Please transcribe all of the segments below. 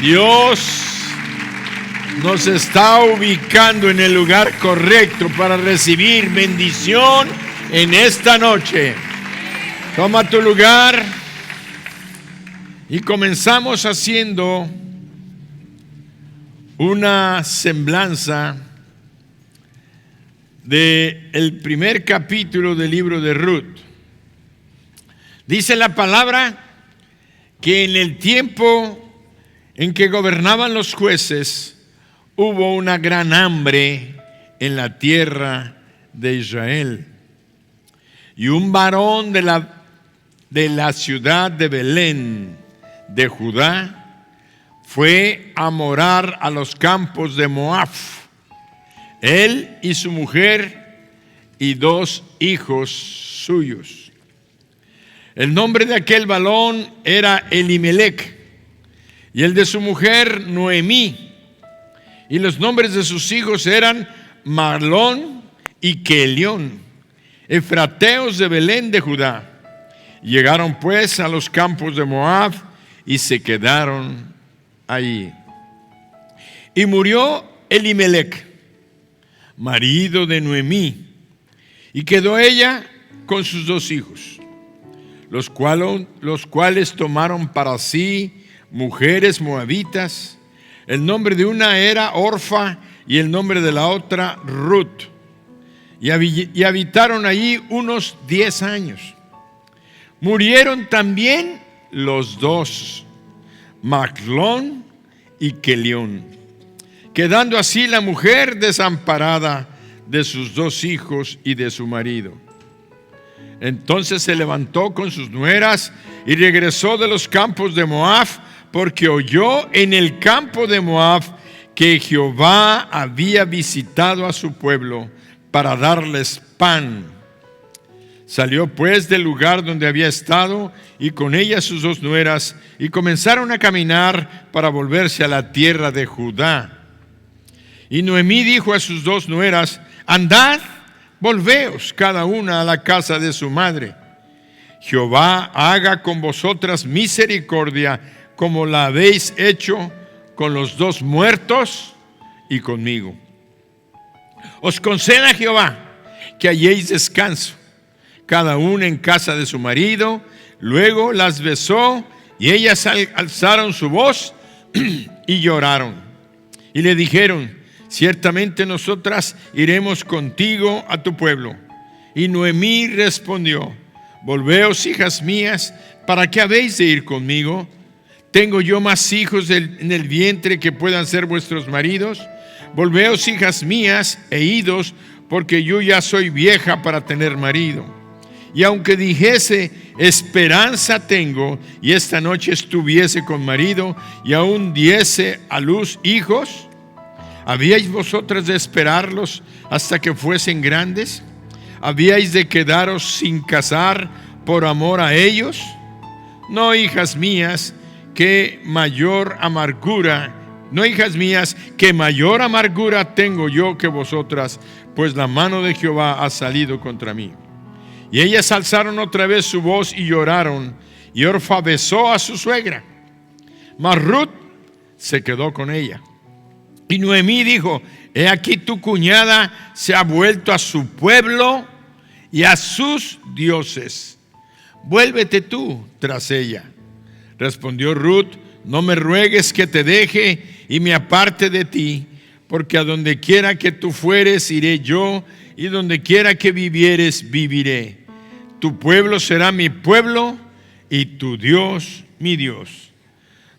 Dios nos está ubicando en el lugar correcto para recibir bendición en esta noche. Toma tu lugar y comenzamos haciendo una semblanza del primer capítulo del libro de Ruth. Dice la palabra que en el tiempo en que gobernaban los jueces, hubo una gran hambre en la tierra de Israel. Y un varón de la ciudad de Belén, de Judá, fue a morar a los campos de Moab. Él y su mujer y 2 hijos suyos. El nombre de aquel varón era Elimelech, y el de su mujer Noemí, y los nombres de sus hijos eran Mahlón y Kelión, efrateos de Belén de Judá. Llegaron pues a los campos de Moab y se quedaron allí. Y murió Elimelech, marido de Noemí, y quedó ella con sus 2 hijos, los cuales tomaron para sí mujeres moabitas. El nombre de una era Orfa y el nombre de la otra Ruth, y habitaron allí unos 10 años. Murieron también los 2, Mahlón y Kelión, quedando así la mujer desamparada de sus 2 hijos y de su marido. Entonces se levantó con sus nueras y regresó de los campos de Moab, porque oyó en el campo de Moab que Jehová había visitado a su pueblo para darles pan. Salió pues del lugar donde había estado y con ella sus 2 nueras, y comenzaron a caminar para volverse a la tierra de Judá. Y Noemí dijo a sus 2 nueras: andad, volveos cada una a la casa de su madre. Jehová haga con vosotras misericordia, como la habéis hecho con los 2 muertos y conmigo. Os conceda Jehová que halléis descanso, cada una en casa de su marido. Luego las besó, y ellas alzaron su voz y lloraron. Y le dijeron: ciertamente nosotras iremos contigo a tu pueblo. Y Noemí respondió: volveos, hijas mías, ¿para qué habéis de ir conmigo? ¿Tengo yo más hijos en el vientre que puedan ser vuestros maridos? Volveos, hijas mías, e idos, porque yo ya soy vieja para tener marido. Y aunque dijese: esperanza tengo, y esta noche estuviese con marido, y aún diese a luz hijos, ¿habíais vosotras de esperarlos hasta que fuesen grandes? ¿Habíais de quedaros sin casar por amor a ellos? No, hijas mías, que mayor amargura tengo yo que vosotras, pues la mano de Jehová ha salido contra mí. Y ellas alzaron otra vez su voz y lloraron, y Orfa besó a su suegra, mas Ruth se quedó con ella. Y Noemí dijo: he aquí tu cuñada se ha vuelto a su pueblo y a sus dioses. Vuélvete tú tras ella. Respondió Ruth: no me ruegues que te deje y me aparte de ti, porque a donde quiera que tú fueres iré yo, y donde quiera que vivieres viviré. Tu pueblo será mi pueblo y tu Dios mi Dios.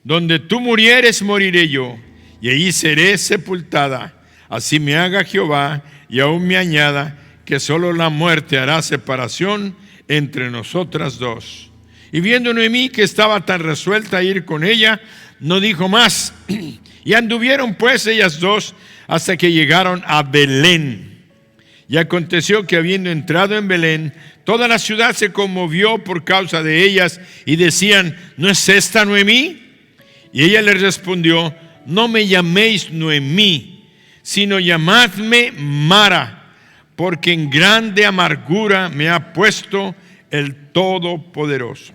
Donde tú murieres moriré yo, y allí seré sepultada. Así me haga Jehová, y aún me añada, que solo la muerte hará separación entre nosotras 2. Y viendo Noemí que estaba tan resuelta a ir con ella, no dijo más. Y anduvieron pues ellas 2 hasta que llegaron a Belén. Y aconteció que, habiendo entrado en Belén, toda la ciudad se conmovió por causa de ellas, y decían: ¿no es esta Noemí? Y ella les respondió: no me llaméis Noemí, sino llamadme Mara, porque en grande amargura me ha puesto el Todopoderoso.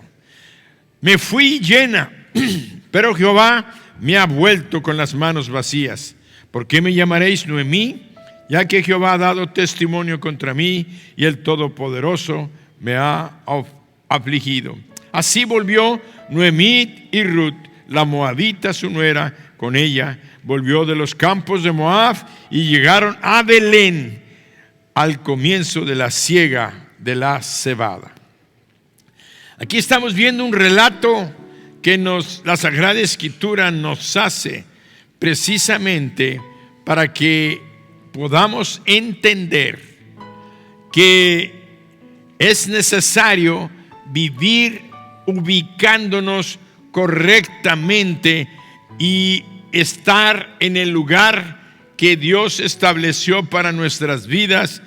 Me fui llena, pero Jehová me ha vuelto con las manos vacías. ¿Por qué me llamaréis Noemí? Ya que Jehová ha dado testimonio contra mí y el Todopoderoso me ha afligido. Así volvió Noemí y Ruth, la moabita su nuera, con ella. Volvió de los campos de Moab y llegaron a Belén al comienzo de la siega de la cebada. Aquí estamos viendo un relato que la Sagrada Escritura nos hace precisamente para que podamos entender que es necesario vivir ubicándonos correctamente y estar en el lugar que Dios estableció para nuestras vidas,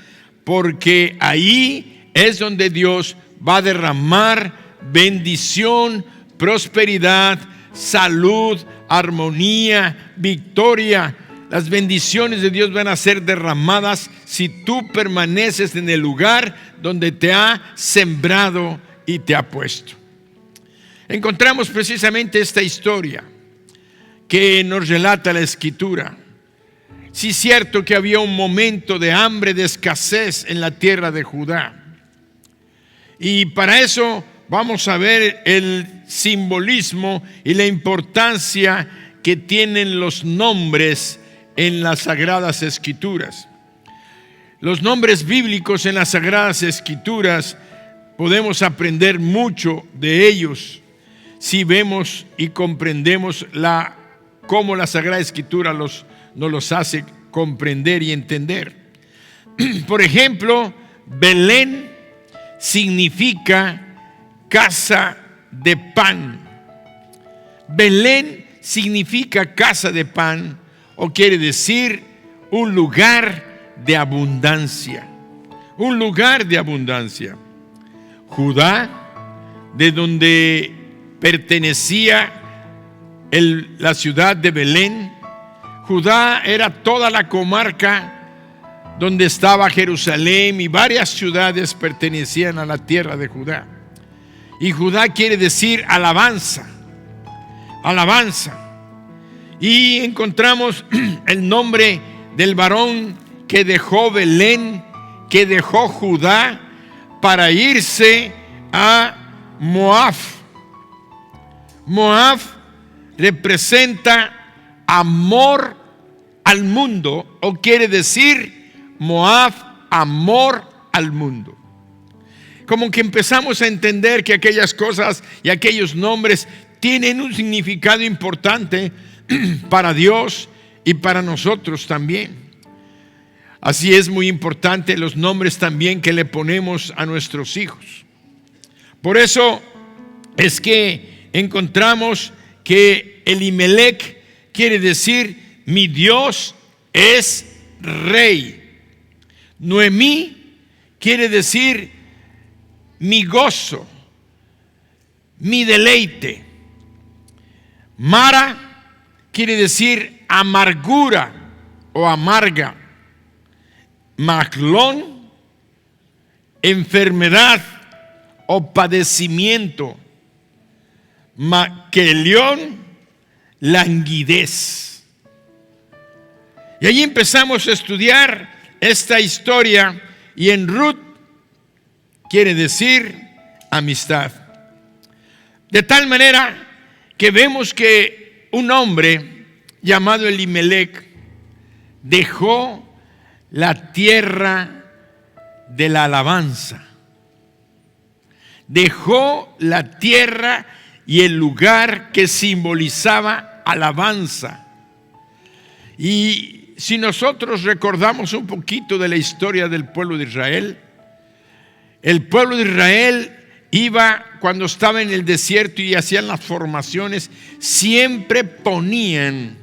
porque ahí es donde Dios va a derramar bendición, prosperidad, salud, armonía, victoria. Las bendiciones de Dios van a ser derramadas si tú permaneces en el lugar donde te ha sembrado y te ha puesto. Encontramos precisamente esta historia que nos relata la Escritura. Sí es cierto que había un momento de hambre, de escasez en la tierra de Judá. Y para eso vamos a ver el simbolismo y la importancia que tienen los nombres en las Sagradas Escrituras. Los nombres bíblicos en las Sagradas Escrituras podemos aprender mucho de ellos si vemos y comprendemos cómo la Sagrada Escritura nos los hace comprender y entender. Por ejemplo, Belén significa casa de pan. Belén significa casa de pan, o quiere decir un lugar de abundancia. Un lugar de abundancia. Judá, de donde pertenecía la ciudad de Belén. Judá era toda la comarca donde estaba Jerusalén, y varias ciudades pertenecían a la tierra de Judá. Y Judá quiere decir alabanza, alabanza. Y encontramos el nombre del varón que dejó Belén, que dejó Judá para irse a Moab. Moab representa amor al mundo, o quiere decir Moab, amor al mundo. Como que empezamos a entender que aquellas cosas y aquellos nombres tienen un significado importante para Dios y para nosotros también. Así es muy importante los nombres también que le ponemos a nuestros hijos. Por eso es que encontramos que Elimelech quiere decir mi Dios es rey. Noemí quiere decir mi gozo, mi deleite. Mara quiere decir amargura o amarga. Maclón, enfermedad o padecimiento. Maquelión, languidez. Y ahí empezamos a estudiar esta historia, y en Ruth quiere decir amistad. De tal manera que vemos que un hombre llamado Elimelech dejó la tierra de la alabanza. Dejó la tierra y el lugar que simbolizaba alabanza. Y si nosotros recordamos un poquito de la historia del pueblo de Israel, el pueblo de Israel iba, cuando estaba en el desierto y hacían las formaciones, siempre ponían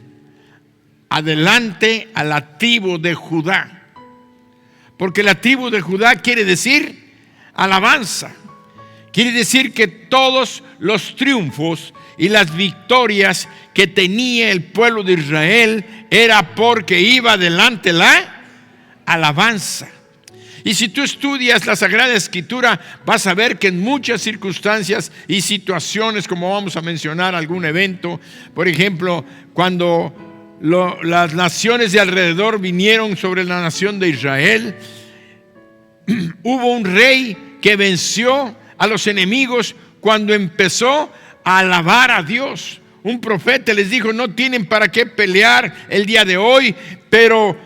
adelante a la tribu de Judá, porque la tribu de Judá quiere decir alabanza. Quiere decir que todos los triunfos y las victorias que tenía el pueblo de Israel era porque iba adelante la alabanza. Y si tú estudias la Sagrada Escritura, vas a ver que en muchas circunstancias y situaciones, como vamos a mencionar algún evento, por ejemplo, cuando las naciones de alrededor vinieron sobre la nación de Israel, hubo un rey que venció a los enemigos cuando empezó a alabar a Dios. Un profeta les dijo: no tienen para qué pelear el día de hoy, pero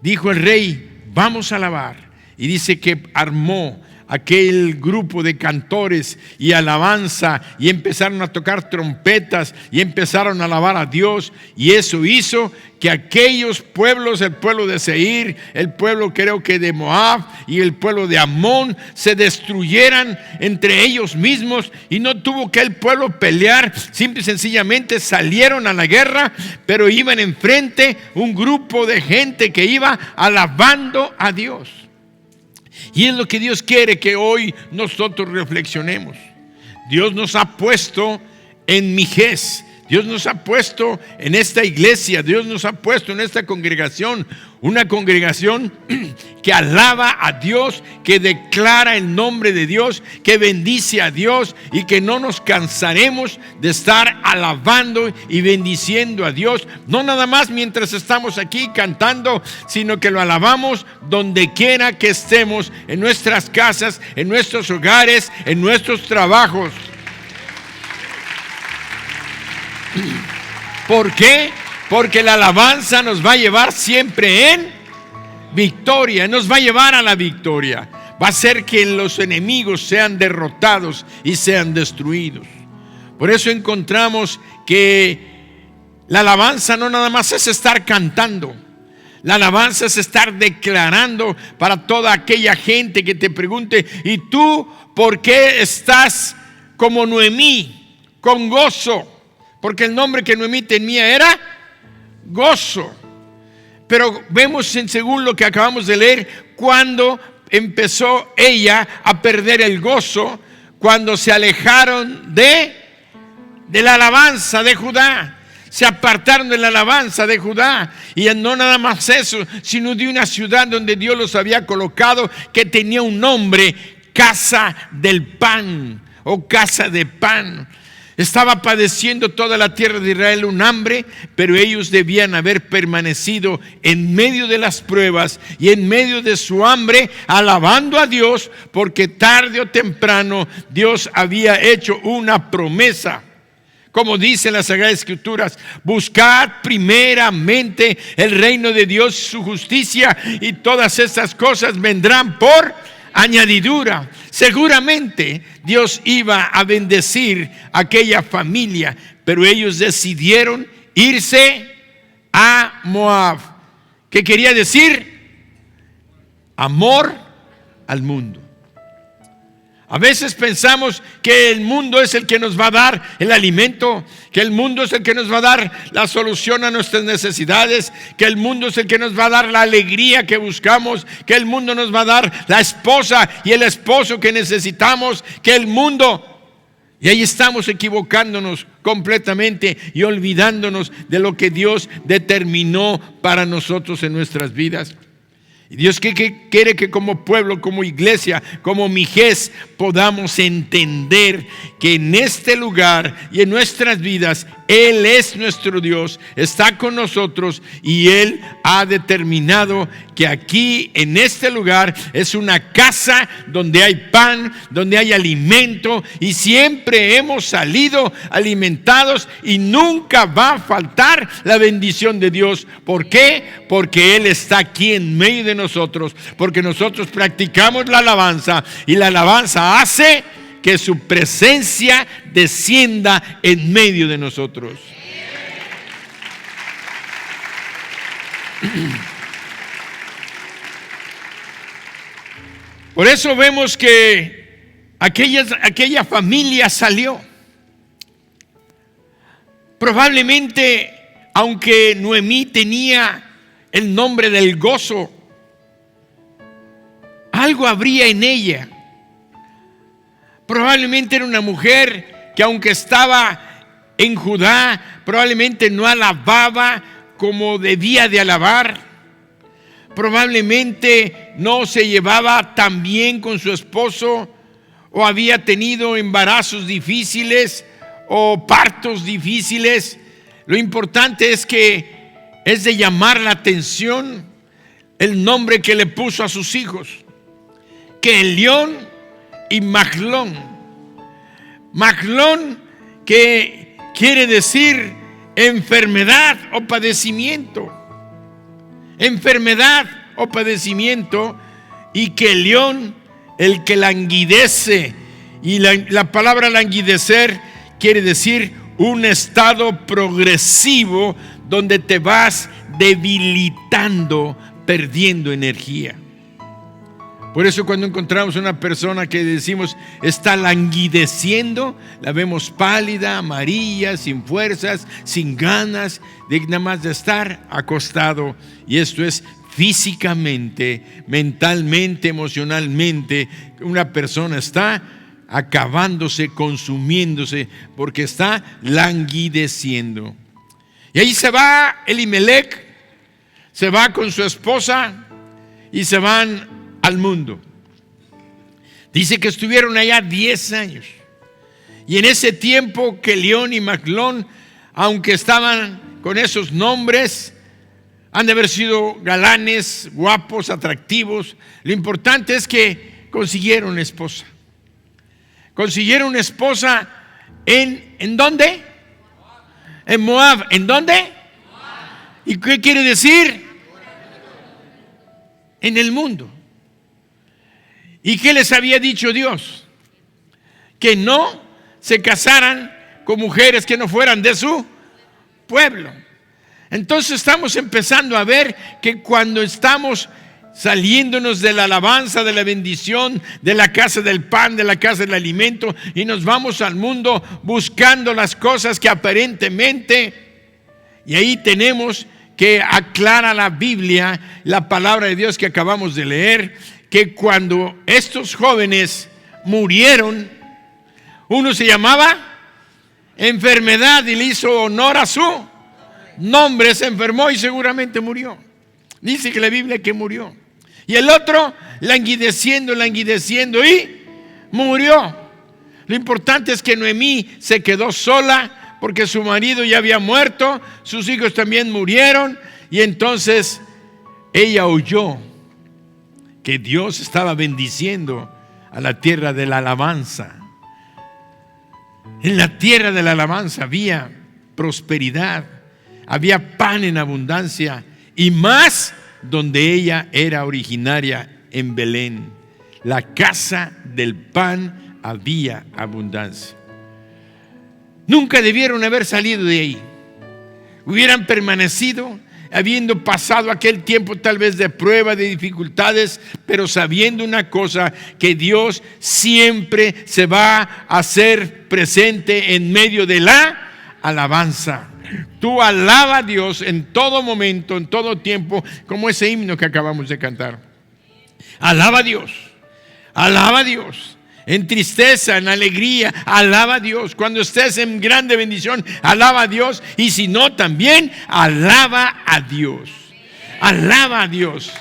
dijo el rey: vamos a alabar. Y dice que armó aquel grupo de cantores y alabanza, y empezaron a tocar trompetas y empezaron a alabar a Dios, y eso hizo que aquellos pueblos, el pueblo de Seir, el pueblo creo que de Moab y el pueblo de Amón, se destruyeran entre ellos mismos, y no tuvo que el pueblo pelear, simple y sencillamente salieron a la guerra, pero iban enfrente un grupo de gente que iba alabando a Dios. Y es lo que Dios quiere que hoy nosotros reflexionemos. Dios nos ha puesto en Mijés, Dios nos ha puesto en esta iglesia, Dios nos ha puesto en esta congregación, una congregación que alaba a Dios, que declara el nombre de Dios, que bendice a Dios, y que no nos cansaremos de estar alabando y bendiciendo a Dios, no nada más mientras estamos aquí cantando, sino que lo alabamos donde quiera que estemos, en nuestras casas, en nuestros hogares, en nuestros trabajos. ¿Por qué? Porque la alabanza nos va a llevar siempre en victoria, nos va a llevar a la victoria. Va a hacer que los enemigos sean derrotados y sean destruidos. Por eso encontramos que la alabanza no nada más es estar cantando. La alabanza es estar declarando para toda aquella gente que te pregunte: ¿y tú por qué estás como Noemí, con gozo? Porque el nombre que Noemí tenía era gozo. Pero vemos, según lo que acabamos de leer, cuando empezó ella a perder el gozo, cuando se alejaron de la alabanza de Judá. Se apartaron de la alabanza de Judá. Y no nada más eso, sino de una ciudad donde Dios los había colocado, que tenía un nombre: casa del pan, o casa de pan. Estaba padeciendo toda la tierra de Israel un hambre, pero ellos debían haber permanecido en medio de las pruebas y en medio de su hambre, alabando a Dios, porque tarde o temprano Dios había hecho una promesa. Como dice las Sagradas Escrituras: buscad primeramente el reino de Dios y su justicia, y todas estas cosas vendrán por añadidura. Seguramente Dios iba a bendecir a aquella familia, pero ellos decidieron irse a Moab. ¿Qué quería decir? Amor al mundo. A veces pensamos que el mundo es el que nos va a dar el alimento, que el mundo es el que nos va a dar la solución a nuestras necesidades, que el mundo es el que nos va a dar la alegría que buscamos, que el mundo nos va a dar la esposa y el esposo que necesitamos, que el mundo... Y ahí estamos equivocándonos completamente y olvidándonos de lo que Dios determinó para nosotros en nuestras vidas. Y Dios quiere que como pueblo, como iglesia, como Mijés, podamos entender que en este lugar y en nuestras vidas Él es nuestro Dios, está con nosotros, y Él ha determinado que aquí en este lugar es una casa donde hay pan, donde hay alimento, y siempre hemos salido alimentados y nunca va a faltar la bendición de Dios. ¿Por qué? Porque Él está aquí en medio de nosotros, porque nosotros practicamos la alabanza, y la alabanza hace que su presencia descienda en medio de nosotros. Por eso vemos que aquella familia salió. Probablemente, aunque Noemí tenía el nombre del gozo, algo habría en ella. Probablemente era una mujer que, aunque estaba en Judá, probablemente no alababa como debía de alabar. Probablemente no se llevaba tan bien con su esposo, o había tenido embarazos difíciles o partos difíciles. Lo importante es que es de llamar la atención el nombre que le puso a sus hijos, Kelión y Mahlón. Mahlón, que quiere decir enfermedad o padecimiento. Enfermedad o padecimiento. Y Kelión, el que languidece. Y la palabra languidecer quiere decir un estado progresivo donde te vas debilitando, perdiendo energía. Por eso cuando encontramos una persona que decimos está languideciendo, la vemos pálida, amarilla, sin fuerzas, sin ganas de nada más de estar acostado. Y esto es físicamente, mentalmente, emocionalmente. Una persona está acabándose, consumiéndose, porque está languideciendo. Y ahí se va Elimelech, se va con su esposa y se van al mundo. Dice que estuvieron allá 10 años. Y en ese tiempo Kelión y Mahlón, aunque estaban con esos nombres, han de haber sido galanes, guapos, atractivos. Lo importante es que consiguieron esposa. Consiguieron una esposa ¿en dónde? En Moab. ¿En dónde? ¿Y qué quiere decir? En el mundo. ¿Y qué les había dicho Dios? Que no se casaran con mujeres que no fueran de su pueblo. Entonces estamos empezando a ver que cuando estamos saliéndonos de la alabanza, de la bendición, de la casa del pan, de la casa del alimento, y nos vamos al mundo buscando las cosas que aparentemente, y ahí tenemos que aclara la Biblia, la palabra de Dios que acabamos de leer, que cuando estos jóvenes murieron, uno se llamaba enfermedad y le hizo honor a su nombre, se enfermó y seguramente murió. Dice que la Biblia que murió. Y el otro languideciendo y murió. Lo importante es que Noemí se quedó sola porque su marido ya había muerto, sus hijos también murieron, y entonces ella oyó que Dios estaba bendiciendo a la tierra de la alabanza. En la tierra de la alabanza había prosperidad, había pan en abundancia, y más donde ella era originaria, en Belén. La casa del pan había abundancia. Nunca debieron haber salido de ahí. Hubieran permanecido, habiendo pasado aquel tiempo tal vez de prueba, de dificultades, pero sabiendo una cosa, que Dios siempre se va a hacer presente en medio de la alabanza. Tú alaba a Dios en todo momento, en todo tiempo, como ese himno que acabamos de cantar. Alaba a Dios, alaba a Dios. En tristeza, en alegría, alaba a Dios. Cuando estés en grande bendición, alaba a Dios. Y si no, también alaba a Dios. Alaba a Dios.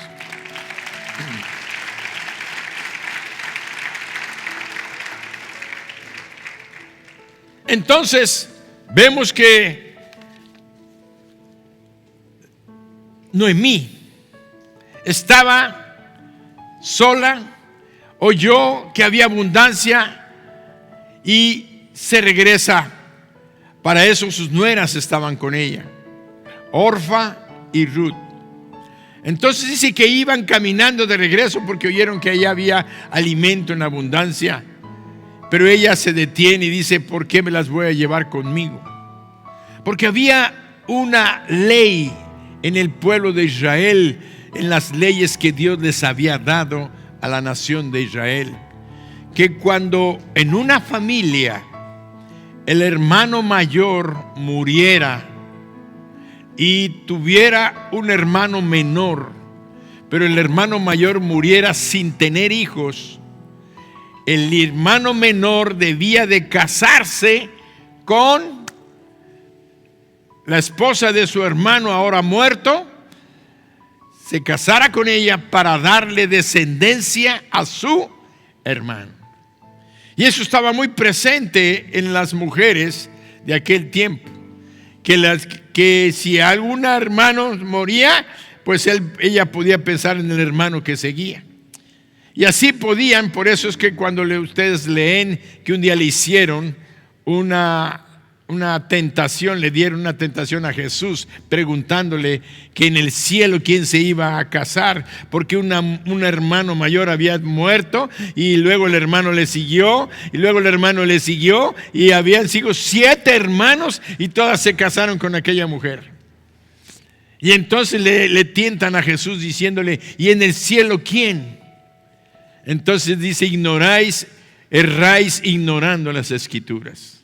Entonces, vemos que Noemí estaba sola, oyó que había abundancia y se regresa. Para eso sus nueras estaban con ella, Orfa y Ruth. Entonces dice que iban caminando de regreso porque oyeron que allá había alimento en abundancia. Pero ella se detiene y dice: ¿por qué me las voy a llevar conmigo? Porque había una ley en el pueblo de Israel, en las leyes que Dios les había dado a la nación de Israel, que cuando en una familia el hermano mayor muriera y tuviera un hermano menor, pero el hermano mayor muriera sin tener hijos, el hermano menor debía de casarse con la esposa de su hermano ahora muerto, se casara con ella para darle descendencia a su hermano. Y eso estaba muy presente en las mujeres de aquel tiempo, que si algún hermano moría, pues ella podía pensar en el hermano que seguía. Y así podían, por eso es que cuando ustedes leen que un día le hicieron una tentación, le dieron una tentación a Jesús, preguntándole que en el cielo quién se iba a casar, porque un hermano mayor había muerto, y luego el hermano le siguió, y luego el hermano le siguió, y habían sido 7 hermanos, y todas se casaron con aquella mujer. Y entonces le tientan a Jesús diciéndole, ¿y en el cielo quién? Entonces dice, erráis ignorando las Escrituras.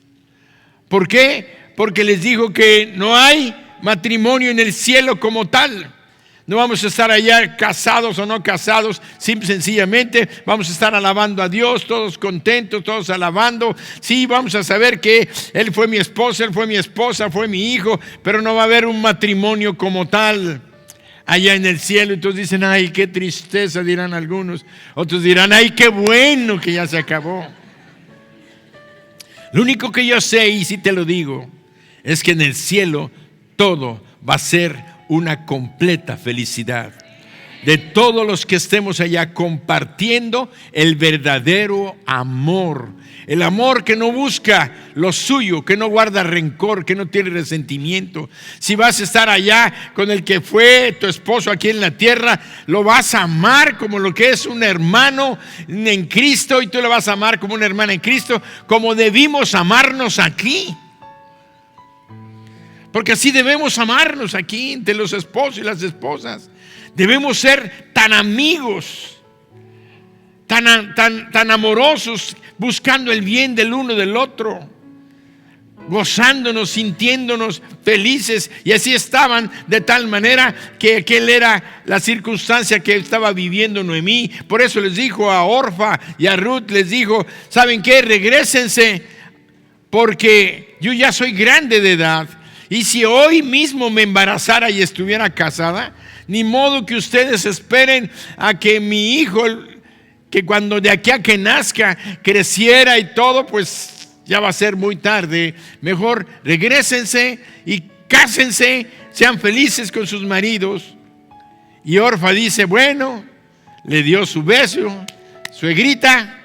¿Por qué? Porque les dijo que no hay matrimonio en el cielo como tal. No vamos a estar allá casados o no casados, sencillamente vamos a estar alabando a Dios, todos contentos, todos alabando. Sí, vamos a saber que Él fue mi esposa, Él fue mi esposa, fue mi hijo, pero no va a haber un matrimonio como tal allá en el cielo. Entonces dicen, ay, qué tristeza, dirán algunos. Otros dirán, ay, qué bueno que ya se acabó. Lo único que yo sé, y sí te lo digo, es que en el cielo todo va a ser una completa felicidad. De todos los que estemos allá compartiendo el verdadero amor. El amor que no busca lo suyo, que no guarda rencor, que no tiene resentimiento. Si vas a estar allá con el que fue tu esposo aquí en la tierra, lo vas a amar como lo que es un hermano en Cristo, y tú lo vas a amar como una hermana en Cristo, como debimos amarnos aquí. Porque así debemos amarnos aquí entre los esposos y las esposas. Debemos ser tan amigos, tan amorosos, buscando el bien del uno del otro, gozándonos, sintiéndonos felices. Y así estaban, de tal manera que aquel era la circunstancia que estaba viviendo Noemí. Por eso les dijo a Orfa y a Ruth, les dijo, ¿saben qué? Regrésense, porque yo ya soy grande de edad. Y si hoy mismo me embarazara y estuviera casada, ni modo que ustedes esperen a que mi hijo, que cuando de aquí a que nazca, creciera y todo, pues ya va a ser muy tarde. Mejor regrésense y cásense, sean felices con sus maridos. Y Orfa dice, bueno, le dio su beso, suegrita,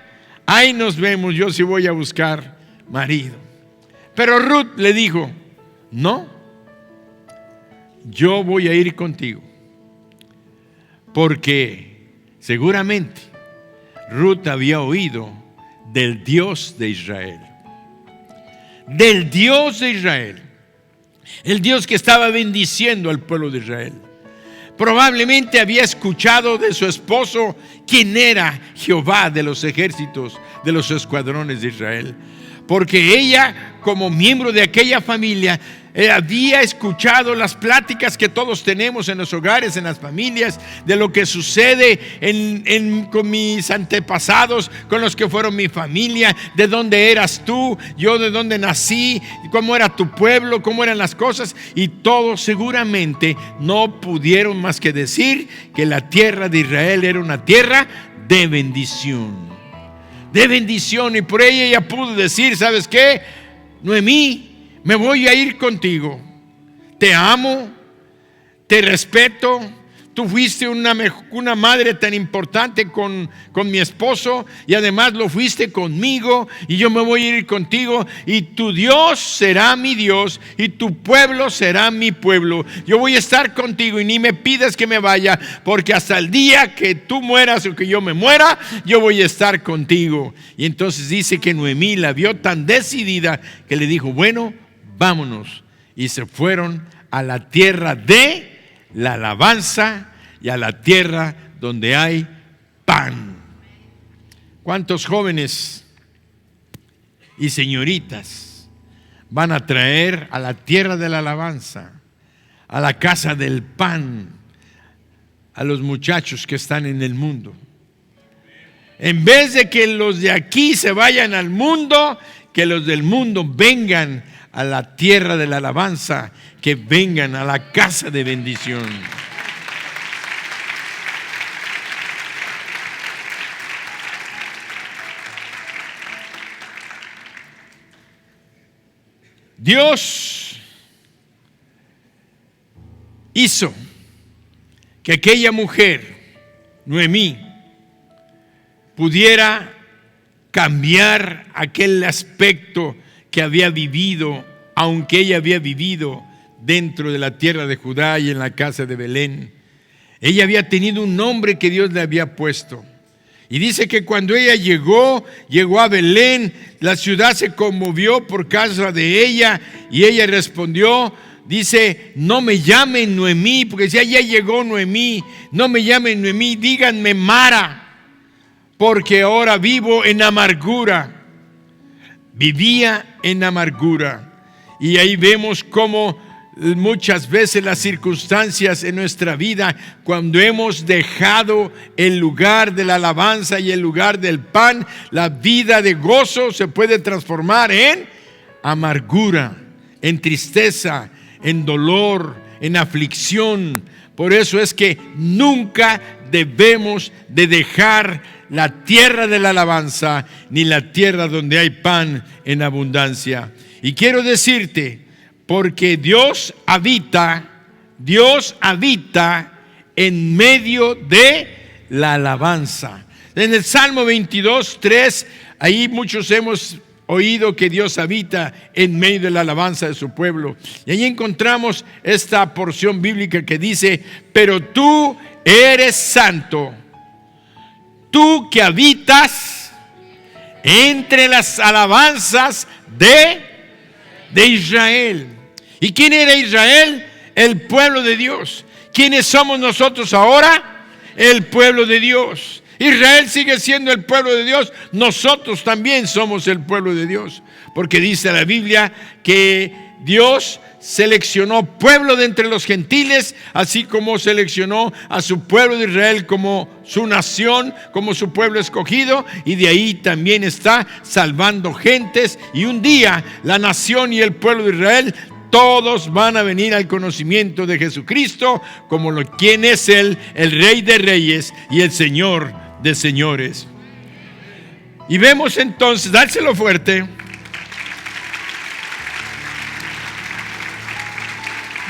ahí nos vemos, yo sí voy a buscar marido. Pero Ruth le dijo, no, yo voy a ir contigo. Porque seguramente Ruth había oído del Dios de Israel. Del Dios de Israel. El Dios que estaba bendiciendo al pueblo de Israel. Probablemente había escuchado de su esposo quién era Jehová de los ejércitos, de los escuadrones de Israel. Porque ella, como miembro de aquella familia, había escuchado las pláticas que todos tenemos en los hogares, en las familias, de lo que sucede con mis antepasados, con los que fueron mi familia, de dónde eras tú, yo de dónde nací, cómo era tu pueblo, cómo eran las cosas, y todos seguramente no pudieron más que decir que la tierra de Israel era una tierra de bendición. De bendición, y por ella pudo decir, ¿sabes qué? Noemí, me voy a ir contigo. Te amo, te respeto. Tú fuiste una madre tan importante con mi esposo, y además lo fuiste conmigo, y yo me voy a ir contigo, y tu Dios será mi Dios y tu pueblo será mi pueblo. Yo voy a estar contigo, y ni me pidas que me vaya, porque hasta el día que tú mueras o que yo me muera, yo voy a estar contigo. Y entonces dice que Noemí la vio tan decidida que le dijo, bueno, vámonos. Y se fueron a la tierra de la alabanza y a la tierra donde hay pan. ¿Cuántos jóvenes y señoritas van a traer a la tierra de la alabanza, a la casa del pan, a los muchachos que están en el mundo? En vez de que los de aquí se vayan al mundo, que los del mundo vengan a la tierra de la alabanza, que vengan a la casa de bendición. Dios hizo que aquella mujer, Noemí, pudiera cambiar aquel aspecto que había vivido, aunque ella había vivido dentro de la tierra de Judá y en la casa de Belén. Ella había tenido un nombre que Dios le había puesto. Y dice que cuando ella llegó a Belén, la ciudad se conmovió por causa de ella, y ella respondió, dice, no me llamen Noemí, porque decía, ya llegó Noemí, no me llamen Noemí, díganme Mara, porque ahora vivo en amargura. Vivía en amargura. Y ahí vemos cómo muchas veces las circunstancias en nuestra vida, cuando hemos dejado el lugar de la alabanza y el lugar del pan, la vida de gozo se puede transformar en amargura, en tristeza, en dolor, en aflicción. Por eso es que nunca debemos de dejar la tierra de la alabanza, ni la tierra donde hay pan en abundancia. Y quiero decirte, porque Dios habita en medio de la alabanza. En el Salmo 22:3, ahí muchos hemos oído que Dios habita en medio de la alabanza de su pueblo. Y ahí encontramos esta porción bíblica que dice, pero tú eres santo, tú que habitas entre las alabanzas de Israel. ¿Y quién era Israel? El pueblo de Dios. ¿Quiénes somos nosotros ahora? El pueblo de Dios. Israel sigue siendo el pueblo de Dios. Nosotros también somos el pueblo de Dios. Porque dice la Biblia que Dios seleccionó pueblo de entre los gentiles, así como seleccionó a su pueblo de Israel como su nación, como su pueblo escogido, y de ahí también está salvando gentes. Y un día la nación y el pueblo de Israel todos van a venir al conocimiento de Jesucristo como quien es Él, el Rey de Reyes y el Señor de Señores. Y vemos entonces, dárselo fuerte,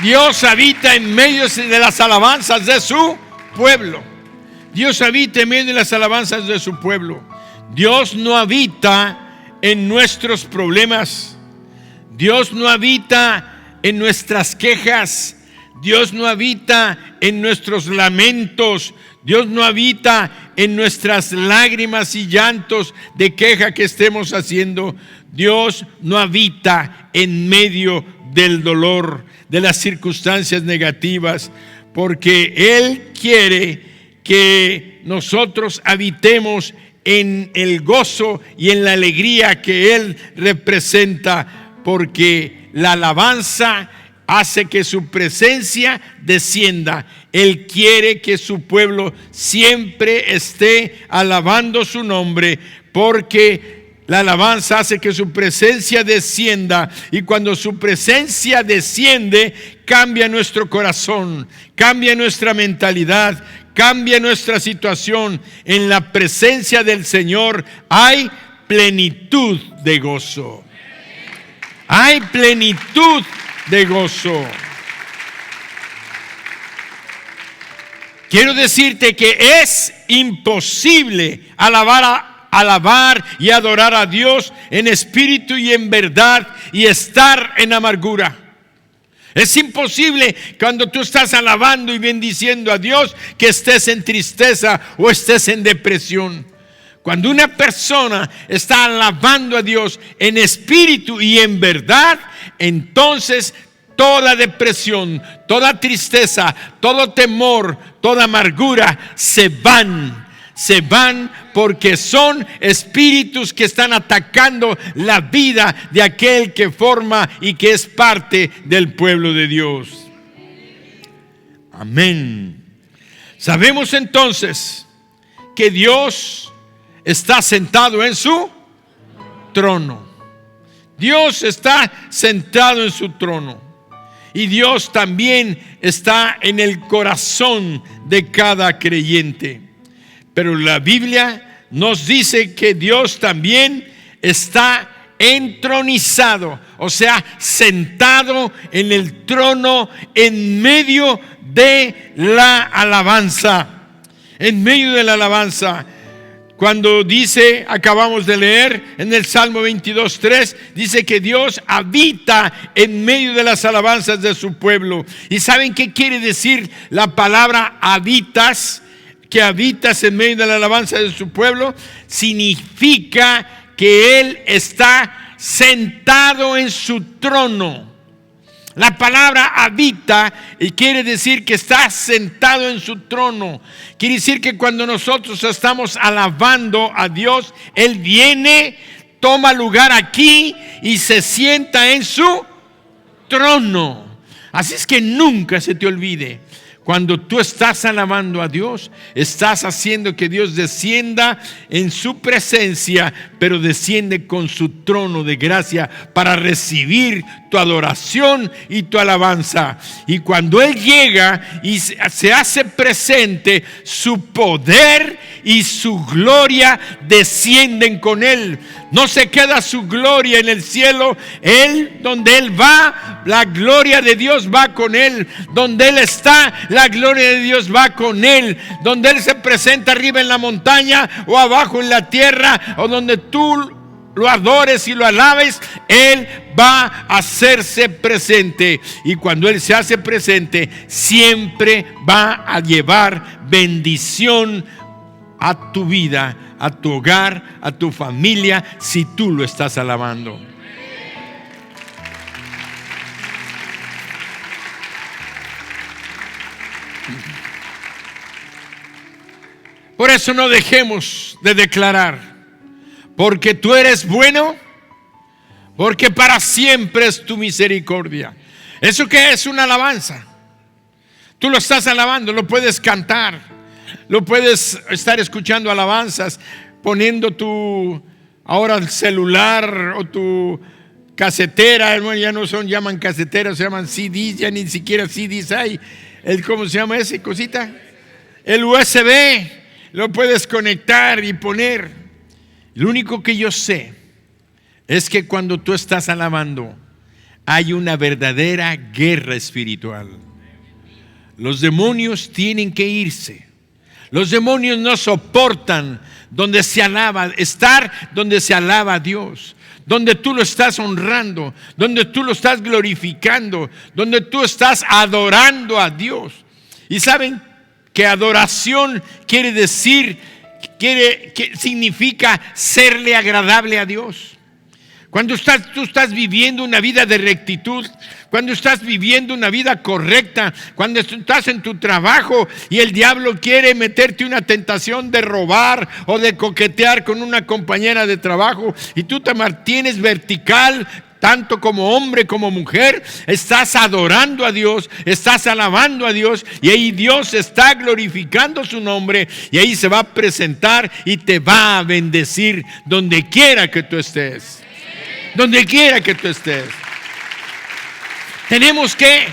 Dios habita en medio de las alabanzas de su pueblo. Dios habita en medio de las alabanzas de su pueblo. Dios no habita en nuestros problemas. Dios no habita en nuestras quejas. Dios no habita en nuestros lamentos. Dios no habita en nuestras lágrimas y llantos de queja que estemos haciendo. Dios no habita en medio del dolor, de las circunstancias negativas, porque Él quiere que nosotros habitemos en el gozo y en la alegría que Él representa, porque la alabanza hace que su presencia descienda. Él quiere que su pueblo siempre esté alabando su nombre, porque la alabanza hace que su presencia descienda, y cuando su presencia desciende, cambia nuestro corazón, cambia nuestra mentalidad, cambia nuestra situación. En la presencia del Señor hay plenitud de gozo. Hay plenitud de gozo. Quiero decirte que es imposible alabar y adorar a Dios en espíritu y en verdad y estar en amargura. Es imposible cuando tú estás alabando y bendiciendo a Dios que estés en tristeza o estés en depresión. Cuando una persona está alabando a Dios en espíritu y en verdad, entonces toda depresión, toda tristeza, todo temor, toda amargura se van porque son espíritus que están atacando la vida de aquel que forma y que es parte del pueblo de Dios. Amén. Sabemos entonces que Dios está sentado en su trono. Dios está sentado en su trono. Y Dios también está en el corazón de cada creyente. Pero la Biblia nos dice que Dios también está entronizado, o sea, sentado en el trono en medio de la alabanza. En medio de la alabanza. Cuando dice, acabamos de leer en el Salmo 22:3, dice que Dios habita en medio de las alabanzas de su pueblo. ¿Y saben qué quiere decir la palabra habitas? Que habitas en medio de la alabanza de su pueblo. Significa que Él está sentado en su trono. La palabra habita y quiere decir que está sentado en su trono. Quiere decir que cuando nosotros estamos alabando a Dios, Él viene, toma lugar aquí y se sienta en su trono. Así es que nunca se te olvide. Cuando tú estás alabando a Dios, estás haciendo que Dios descienda en su presencia, pero desciende con su trono de gracia para recibir tu adoración y tu alabanza. Y cuando Él llega y se hace presente, su poder y su gloria descienden con Él. No se queda su gloria en el cielo. Él, donde Él va, la gloria de Dios va con Él. Donde Él está, la gloria de Dios va con Él. Donde Él se presenta arriba en la montaña o abajo en la tierra, o donde tú lo adores y lo alabes, Él va a hacerse presente. Y cuando Él se hace presente, siempre va a llevar bendición a tu vida, a tu hogar, a tu familia, si tú lo estás alabando. Por eso no dejemos de declarar: porque tú eres bueno, porque para siempre es tu misericordia. ¿Eso qué es? Una alabanza. Tú lo estás alabando, lo puedes cantar, lo puedes estar escuchando alabanzas, poniendo ahora el celular o tu casetera. Ya no llaman caseteras, se llaman CDs, ya ni siquiera CDs hay. ¿Cómo se llama esa cosita? El USB, lo puedes conectar y poner. Lo único que yo sé es que cuando tú estás alabando, hay una verdadera guerra espiritual. Los demonios tienen que irse. Los demonios no soportan donde se alaba, estar donde se alaba a Dios, donde tú lo estás honrando, donde tú lo estás glorificando, donde tú estás adorando a Dios. Y saben que adoración quiere decir, que significa serle agradable a Dios. Cuando tú estás viviendo una vida de rectitud, cuando estás viviendo una vida correcta, cuando estás en tu trabajo y el diablo quiere meterte una tentación de robar o de coquetear con una compañera de trabajo, y tú te mantienes vertical, tanto como hombre como mujer, estás adorando a Dios, estás alabando a Dios, y ahí Dios está glorificando su nombre, y ahí se va a presentar y te va a bendecir donde quiera que tú estés. Donde quiera que tú estés. Tenemos que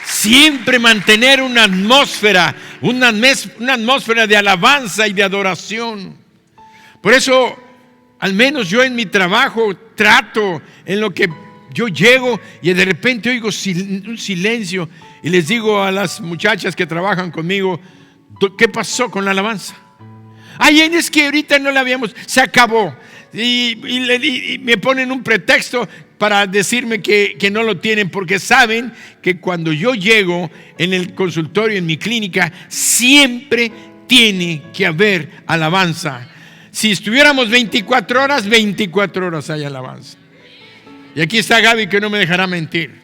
siempre mantener una atmósfera de alabanza y de adoración. Por eso, al menos yo en mi trabajo trato, en lo que yo llego y de repente oigo un silencio, y les digo a las muchachas que trabajan conmigo: ¿qué pasó con la alabanza? Ay, es que ahorita no la habíamos, se acabó. Y me ponen un pretexto para decirme que no lo tienen, porque saben que cuando yo llego en el consultorio, en mi clínica, siempre tiene que haber alabanza. Si estuviéramos 24 horas hay alabanza. Y aquí está Gaby, que no me dejará mentir.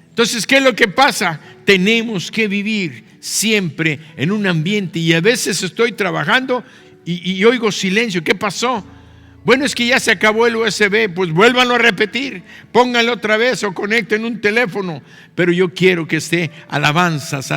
Entonces, ¿qué es lo que pasa? Tenemos que vivir siempre en un ambiente, y a veces estoy trabajando y oigo silencio. ¿Qué pasó? Bueno, es que ya se acabó el USB. Pues vuélvanlo a repetir, pónganlo otra vez o conecten un teléfono. Pero yo quiero que esté alabanzas,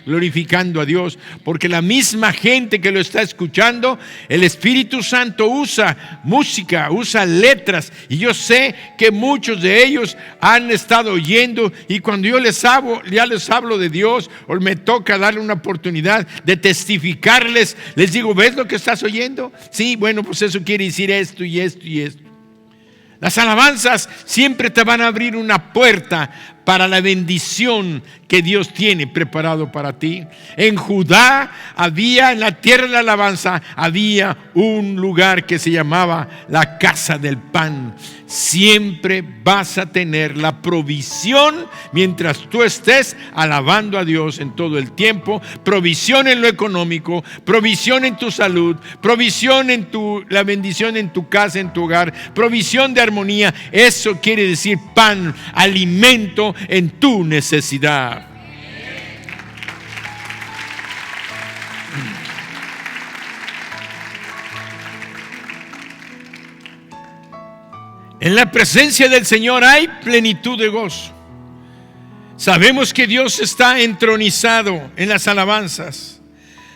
glorificando a Dios, porque la misma gente que lo está escuchando, el Espíritu Santo usa música, usa letras, y yo sé que muchos de ellos han estado oyendo, y cuando ya les hablo de Dios, o me toca darle una oportunidad de testificarles, les digo: ¿ves lo que estás oyendo? Sí, bueno, pues eso quiere decir esto y esto y esto. Las alabanzas siempre te van a abrir una puerta para la bendición que Dios tiene preparado para ti. En Judá en la tierra de la alabanza, había un lugar que se llamaba la casa del pan. Siempre vas a tener la provisión mientras tú estés alabando a Dios en todo el tiempo. Provisión en lo económico, provisión en tu salud, provisión en la bendición en tu casa, en tu hogar, provisión de armonía. Eso quiere decir pan, alimento en tu necesidad. En la presencia del Señor hay plenitud de gozo. Sabemos que Dios está entronizado en las alabanzas.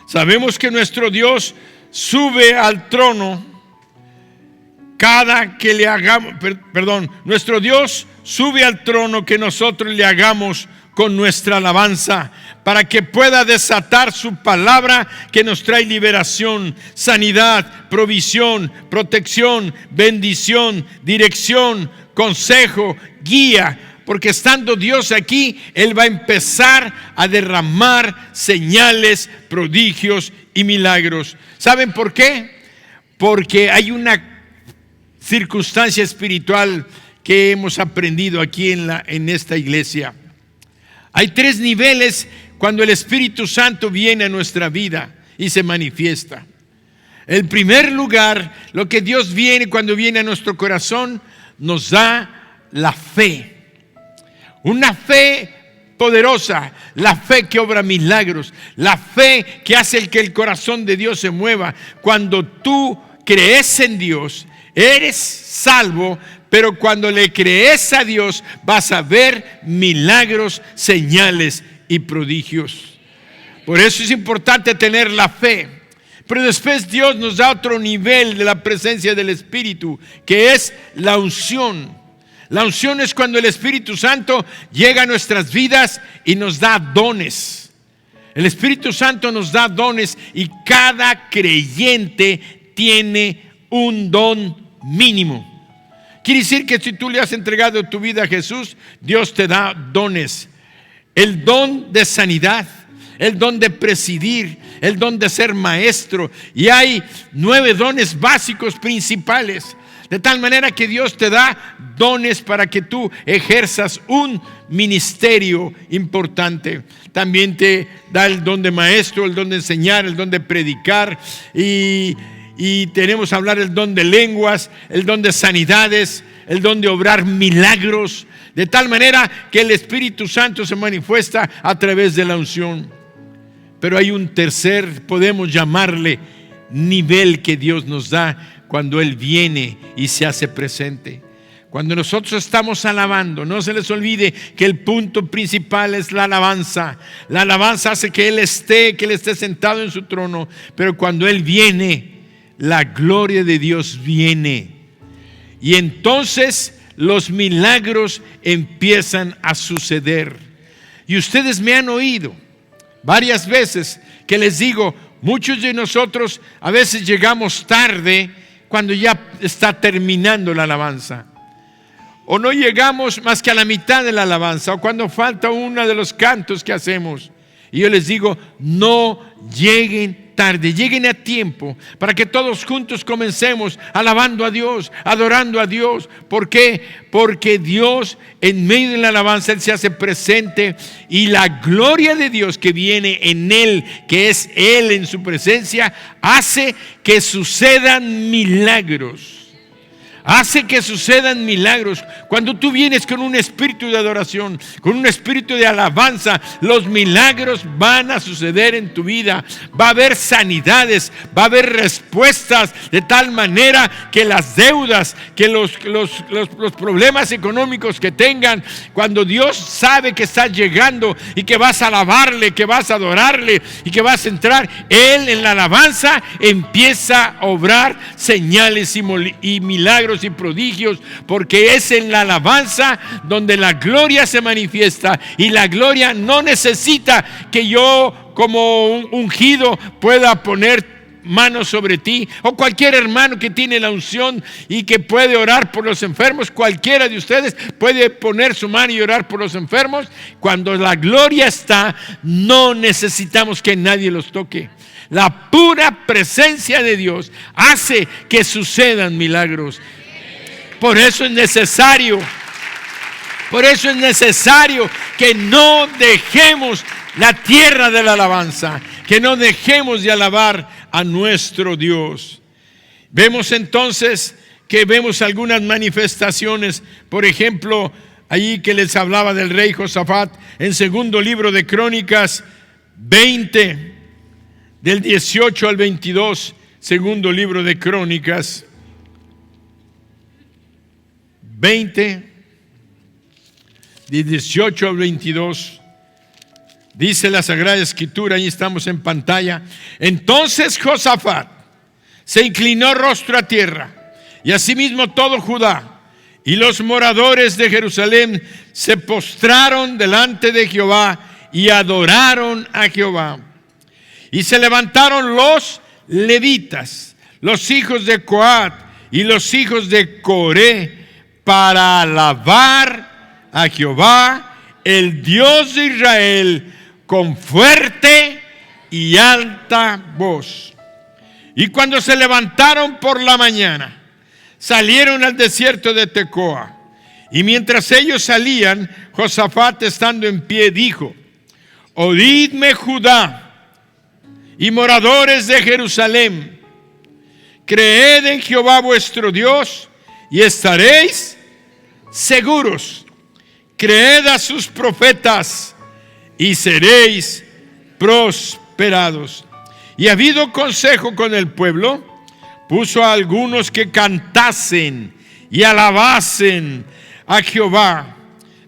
Sabemos que nuestro Dios sube al trono nuestro Dios sube al trono que nosotros le hagamos con nuestra alabanza, para que pueda desatar su palabra que nos trae liberación, sanidad, provisión, protección, bendición, dirección, consejo, guía. Porque estando Dios aquí, Él va a empezar a derramar señales, prodigios y milagros. ¿Saben por qué? Porque hay una circunstancia espiritual que hemos aprendido aquí en esta iglesia. Hay 3 niveles cuando el Espíritu Santo viene a nuestra vida y se manifiesta. En primer lugar, lo que Dios cuando viene a nuestro corazón, nos da la fe. Una fe poderosa, la fe que obra milagros, la fe que hace que el corazón de Dios se mueva. Cuando tú crees en Dios, eres salvo, pero cuando le crees a Dios vas a ver milagros, señales y prodigios. Por eso es importante tener la fe. Pero después Dios nos da otro nivel de la presencia del Espíritu, que es la unción. La unción es cuando el Espíritu Santo llega a nuestras vidas y nos da dones. El Espíritu Santo nos da dones y cada creyente tiene un don mínimo. Quiere decir que si tú le has entregado tu vida a Jesús, Dios te da dones. El don de sanidad, el don de presidir, el don de ser maestro. Y hay 9 dones básicos principales. De tal manera que Dios te da dones para que tú ejerzas un ministerio importante. También te da el don de maestro, el don de enseñar, el don de predicar. Y tenemos a hablar el don de lenguas, el don de sanidades, el don de obrar milagros. De tal manera que el Espíritu Santo se manifiesta a través de la unción. Pero hay un tercer, podemos llamarle nivel que Dios nos da cuando Él viene y se hace presente. Cuando nosotros estamos alabando, no se les olvide que el punto principal es la alabanza. La alabanza hace que Él esté sentado en su trono. Pero cuando Él viene, la gloria de Dios viene. Y entonces los milagros empiezan a suceder. Y ustedes me han oído varias veces que les digo, muchos de nosotros a veces llegamos tarde cuando ya está terminando la alabanza. O no llegamos más que a la mitad de la alabanza, o cuando falta uno de los cantos que hacemos. Y yo les digo, no lleguen tarde, lleguen a tiempo, para que todos juntos comencemos alabando a Dios, adorando a Dios. ¿Por qué? Porque Dios, en medio de la alabanza, Él se hace presente, y la gloria de Dios que viene en Él, que es Él en su presencia, hace que sucedan milagros. Hace que sucedan milagros. Cuando tú vienes con un espíritu de adoración, con un espíritu de alabanza, los milagros van a suceder en tu vida. Va a haber sanidades, va a haber respuestas, de tal manera que las deudas, que los problemas económicos que tengan, cuando Dios sabe que estás llegando y que vas a alabarle, que vas a adorarle y que vas a entrar, Él en la alabanza empieza a obrar señales y milagros y prodigios, porque es en la alabanza donde la gloria se manifiesta. Y la gloria no necesita que yo como un ungido pueda poner mano sobre ti, o cualquier hermano que tiene la unción y que puede orar por los enfermos, cualquiera de ustedes puede poner su mano y orar por los enfermos. Cuando la gloria está, no necesitamos que nadie los toque. La pura presencia de Dios hace que sucedan milagros. Por eso es necesario que no dejemos la tierra de la alabanza, que no dejemos de alabar a nuestro Dios. Vemos entonces que vemos algunas manifestaciones, por ejemplo, allí que les hablaba del rey Josafat, en segundo libro de Crónicas 20, del 18 al 22, segundo libro de Crónicas 20, de 18 al 22, dice la Sagrada Escritura, ahí estamos en pantalla. Entonces Josafat se inclinó rostro a tierra, y asimismo todo Judá, y los moradores de Jerusalén se postraron delante de Jehová y adoraron a Jehová. Y se levantaron los levitas, los hijos de Coat y los hijos de Coré, para alabar a Jehová, el Dios de Israel, con fuerte y alta voz. Y cuando se levantaron por la mañana, salieron al desierto de Tecoa. Y mientras ellos salían, Josafat, estando en pie, dijo: oídme, Judá y moradores de Jerusalén, creed en Jehová vuestro Dios y estaréis seguros. Creed a sus profetas y seréis prosperados. Y habido consejo con el pueblo, puso a algunos que cantasen y alabasen a Jehová,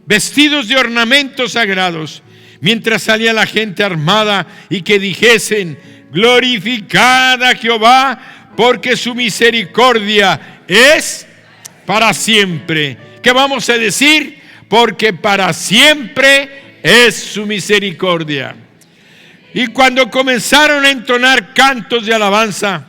vestidos de ornamentos sagrados, mientras salía la gente armada, y que dijesen: glorificad a Jehová, porque su misericordia es para siempre. ¿Qué vamos a decir? Porque para siempre es su misericordia. Y cuando comenzaron a entonar cantos de alabanza,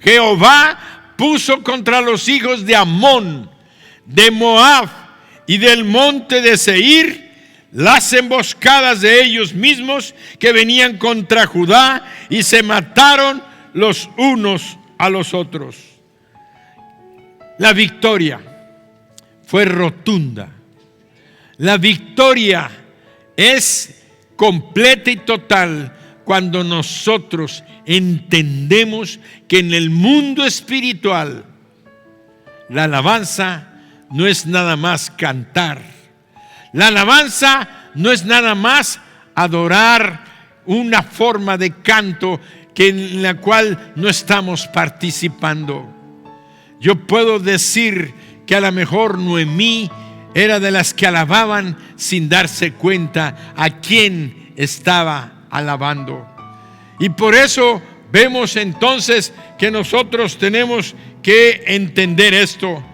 Jehová puso contra los hijos de Amón, de Moab y del monte de Seir las emboscadas de ellos mismos que venían contra Judá, y se mataron los unos a los otros. La victoria fue rotunda. La victoria es completa y total cuando nosotros entendemos que en el mundo espiritual la alabanza no es nada más cantar. La alabanza no es nada más adorar una forma de canto en la cual no estamos participando. Yo puedo decir que a lo mejor Noemí era de las que alababan sin darse cuenta a quién estaba alabando. Y por eso vemos entonces que nosotros tenemos que entender esto.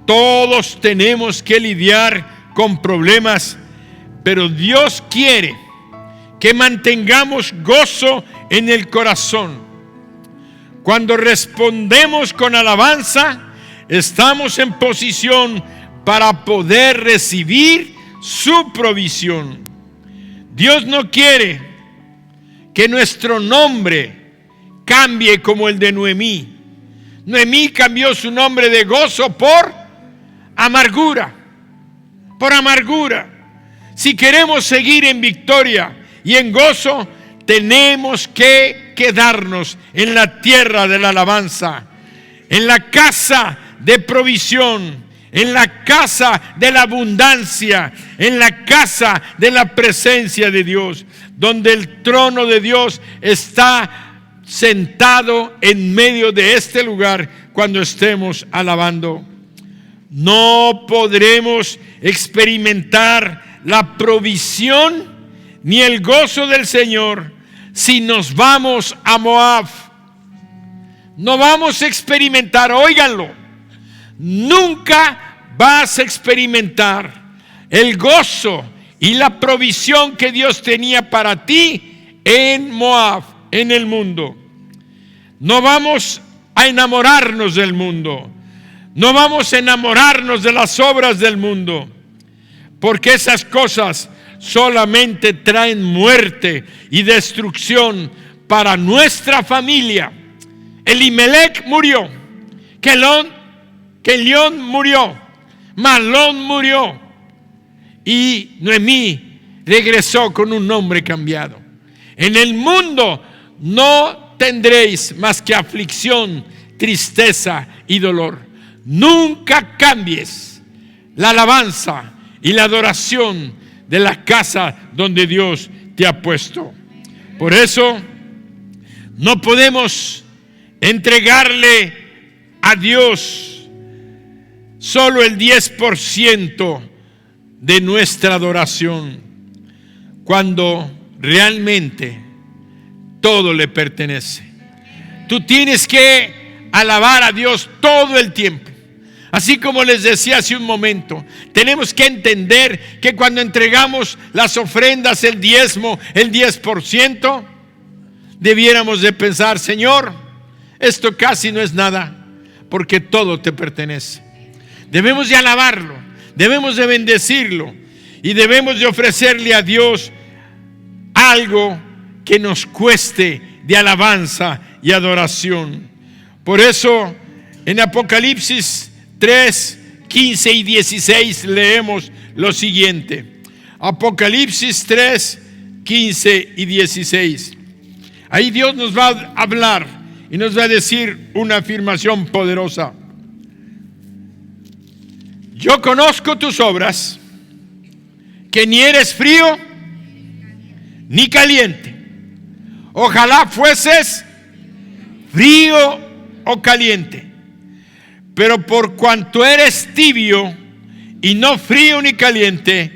Todos tenemos que lidiar con problemas, pero Dios quiere que mantengamos gozo en el corazón. Cuando respondemos con alabanza, estamos en posición para poder recibir su provisión. Dios no quiere que nuestro nombre cambie como el de Noemí. Noemí cambió su nombre de gozo por amargura. Por amargura. Si queremos seguir en victoria y en gozo, tenemos que quedarnos en la tierra de la alabanza, en la casa de provisión, en la casa de la abundancia, en la casa de la presencia de Dios, donde el trono de Dios está sentado en medio de este lugar cuando estemos alabando. No podremos experimentar la provisión ni el gozo del Señor si nos vamos a Moab. No vamos a experimentar, óiganlo, nunca vas a experimentar el gozo y la provisión que Dios tenía para ti en Moab, en el mundo. No vamos a enamorarnos del mundo. No vamos a enamorarnos de las obras del mundo, porque esas cosas solamente traen muerte y destrucción para nuestra familia. Elimelech murió, Kelión murió, Malón murió, y Noemí regresó con un nombre cambiado. En el mundo no tendréis más que aflicción, tristeza y dolor. Nunca cambies la alabanza y la adoración de la casa donde Dios te ha puesto. Por eso no podemos entregarle a Dios solo el 10% de nuestra adoración, cuando realmente todo le pertenece. Tú tienes que alabar a Dios todo el tiempo. Así como les decía hace un momento, tenemos que entender que cuando entregamos las ofrendas, el diezmo, el 10%, debiéramos de pensar: Señor, esto casi no es nada, porque todo te pertenece. Debemos de alabarlo, debemos de bendecirlo y debemos de ofrecerle a Dios algo que nos cueste de alabanza y adoración. Por eso en Apocalipsis 3, 15 y 16 leemos lo siguiente. Apocalipsis 3, 15 y 16. Ahí Dios nos va a hablar y nos va a decir una afirmación poderosa. Yo conozco tus obras, que ni eres frío ni caliente. Ojalá fueses frío o caliente. Pero por cuanto eres tibio y no frío ni caliente,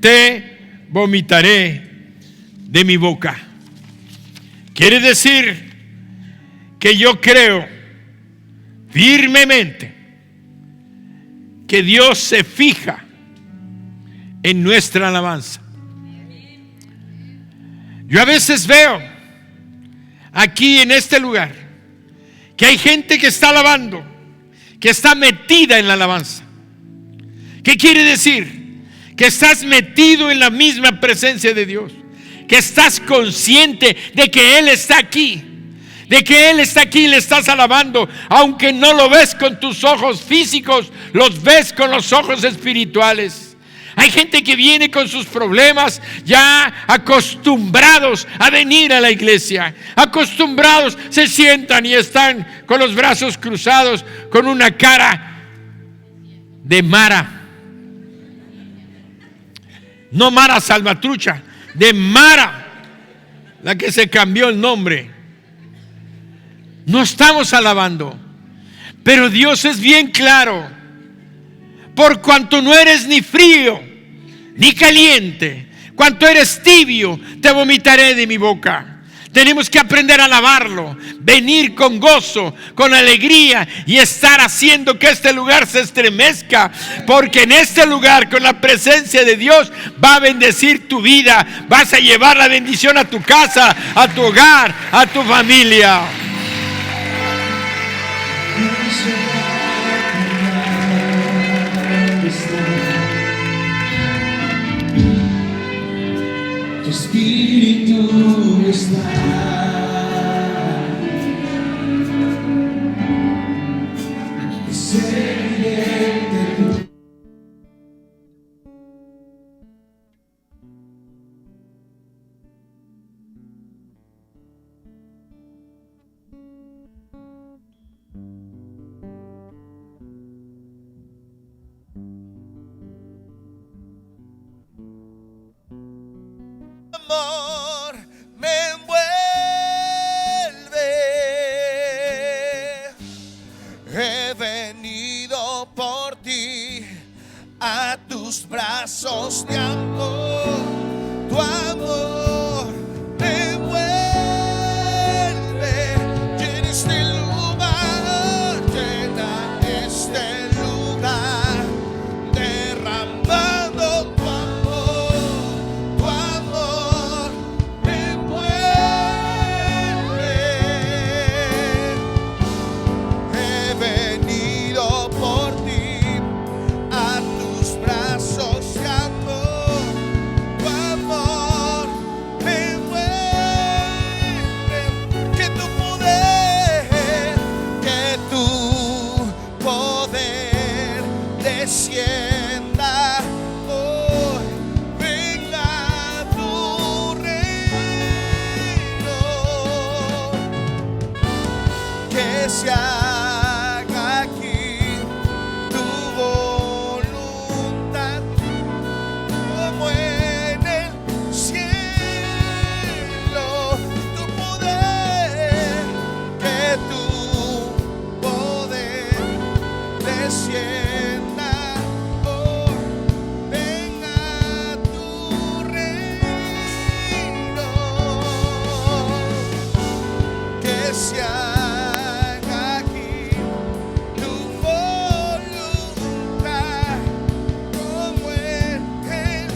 te vomitaré de mi boca. Quiere decir que yo creo firmemente que Dios se fija en nuestra alabanza. Yo a veces veo aquí en este lugar que hay gente que está alabando, que está metida en la alabanza. ¿Qué quiere decir? Que estás metido en la misma presencia de Dios, que estás consciente de que Él está aquí, de que Él está aquí y le estás alabando, aunque no lo ves con tus ojos físicos, los ves con los ojos espirituales. Hay gente que viene con sus problemas ya acostumbrados a venir a la iglesia, acostumbrados, se sientan y están con los brazos cruzados, con una cara de Mara. No Mara Salvatrucha, de Mara, la que se cambió el nombre. No estamos alabando, pero Dios es bien claro. Por cuanto no eres ni frío ni caliente, cuanto eres tibio, te vomitaré de mi boca. Tenemos que aprender a alabarlo, venir con gozo, con alegría y estar haciendo que este lugar se estremezca, porque en este lugar, con la presencia de Dios, va a bendecir tu vida. Vas a llevar la bendición a tu casa, a tu hogar, a tu familia. Tu espíritu está. Amor me envuelve, he venido por ti a tus brazos de amor, tu amor me envuelve, llena este lugar, llena este lugar, derramando tu amor. descienda hoy, venga tu reino, que se haga aquí tu voluntad, como en el cielo, tu poder, que tu poder descienda hoy, venga tu reino, que se haga aquí tu voluntad, como en el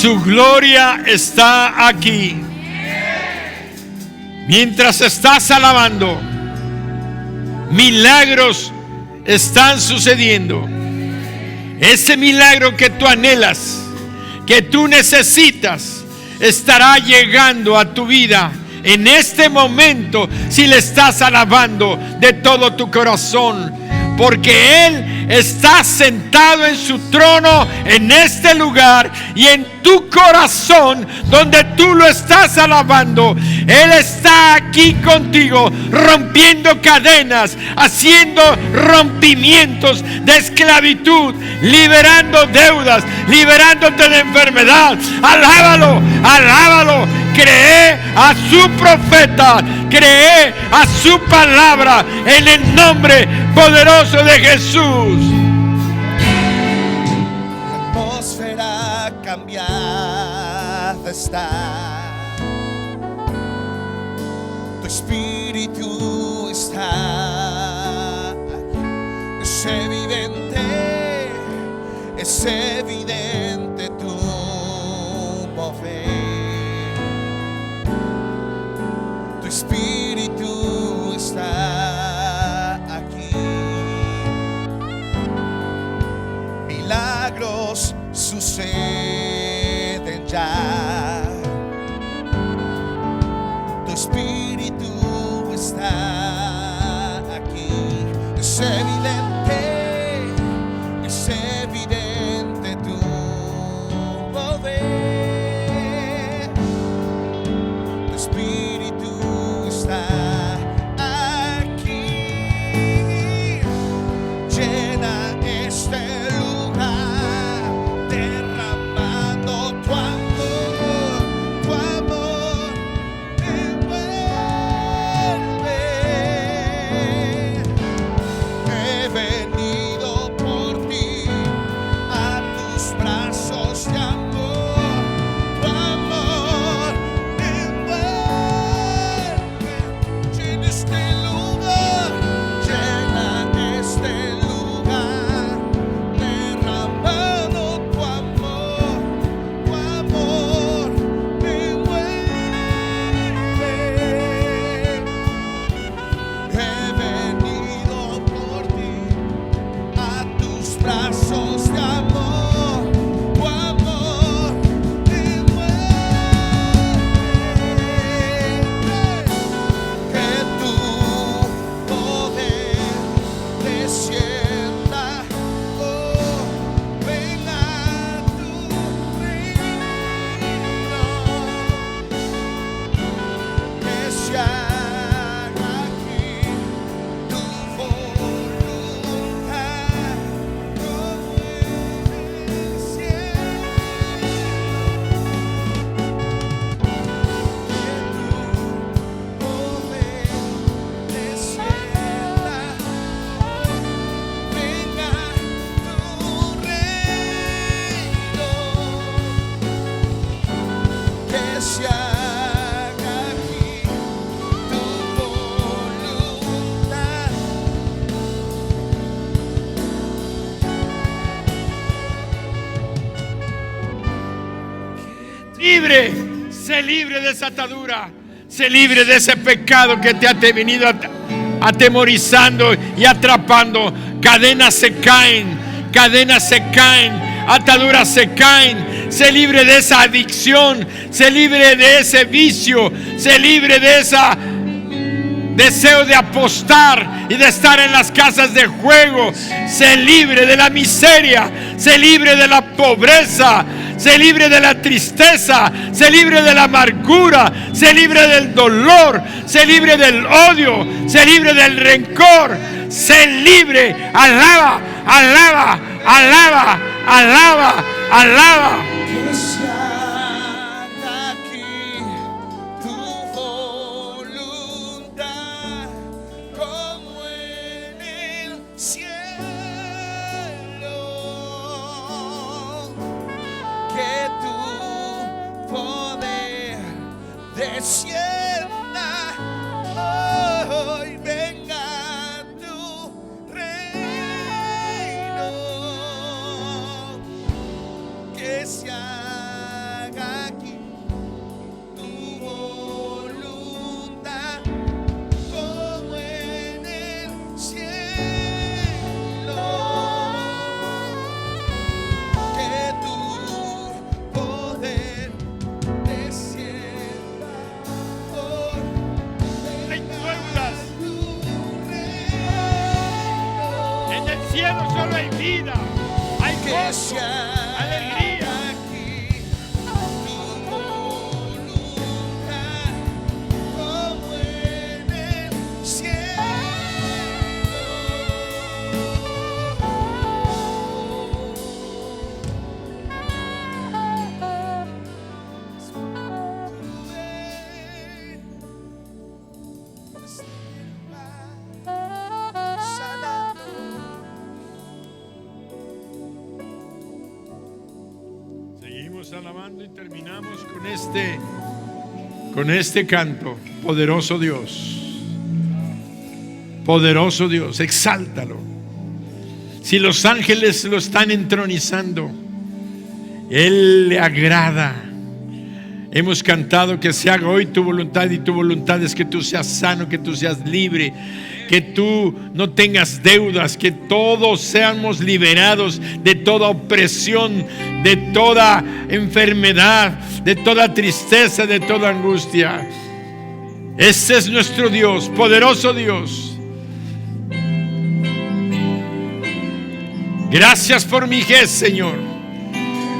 Su gloria está aquí. Mientras estás alabando, milagros están sucediendo. Ese milagro que tú anhelas, que tú necesitas, estará llegando a tu vida en este momento si le estás alabando de todo tu corazón. Porque Él está sentado en su trono en este lugar y en tu corazón donde tú lo estás alabando. Él está aquí contigo, rompiendo cadenas, haciendo rompimientos de esclavitud, liberando deudas, liberándote de enfermedad. Alábalo, alábalo. Cree a su profeta, cree a su palabra en el nombre poderoso de Jesús. La atmósfera cambiada está, tu espíritu está, es evidente tu mover. Tu espíritu está aquí. Milagros suceden ya. Tu espíritu está aquí. Es evidente tu poder. Tu espíritu está aquí. Llena este lugar, derramando tu amor envuelve. libre, sé libre de esa atadura, sé libre de ese pecado que te ha venido atemorizando y atrapando. Cadenas se caen, ataduras se caen. Sé libre de esa adicción, sé libre de ese vicio, sé libre de ese deseo de apostar y de estar en las casas de juego. Sé libre de la miseria, sé libre de la pobreza, sé libre de la tristeza, sé libre de la amargura, sé libre del dolor, sé libre del odio, sé libre del rencor, sé libre. Alaba, alaba, alaba, alaba, alaba. Que se haga aquí tu voluntad, como en el cielo. Que tu poder descienda hoy, venga tu reino. Que se haga aquí tu voluntad, como en el cielo. Que tu poder descienda hoy, venga tu reino. En el cielo solo hay vida, hay Que gozo, se alegría. haga aquí tu voluntad, como en el cielo. Seguimos alabando y terminamos con este canto. Poderoso Dios, exáltalo. Si los ángeles lo están entronizando, Él le agrada. Hemos cantado que se haga hoy tu voluntad, y tu voluntad es que tú seas sano, que tú seas libre, que tú no tengas deudas, que todos seamos liberados de toda opresión, de toda enfermedad, de toda tristeza, de toda angustia. Ese es nuestro Dios, poderoso Dios. Gracias por mi vejez, Señor.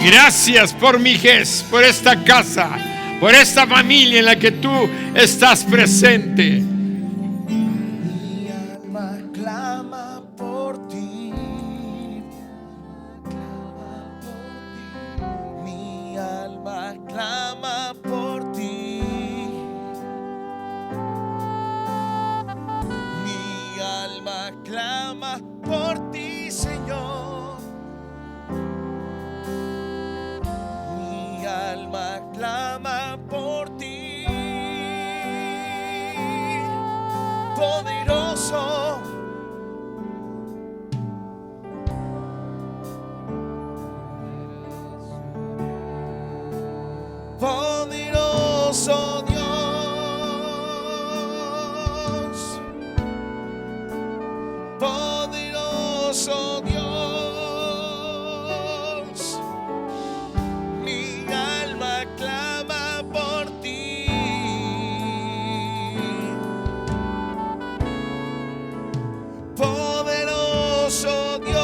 Gracias por mi vejez, por esta casa, por esta familia en la que tú estás presente. Mi alma clama por ti. Mi alma clama por ti. Mi alma clama por ti, Señor. Mi alma clama por ti, poderoso. Poderoso Dios, poderoso Dios, mi alma clama por ti. Poderoso Dios,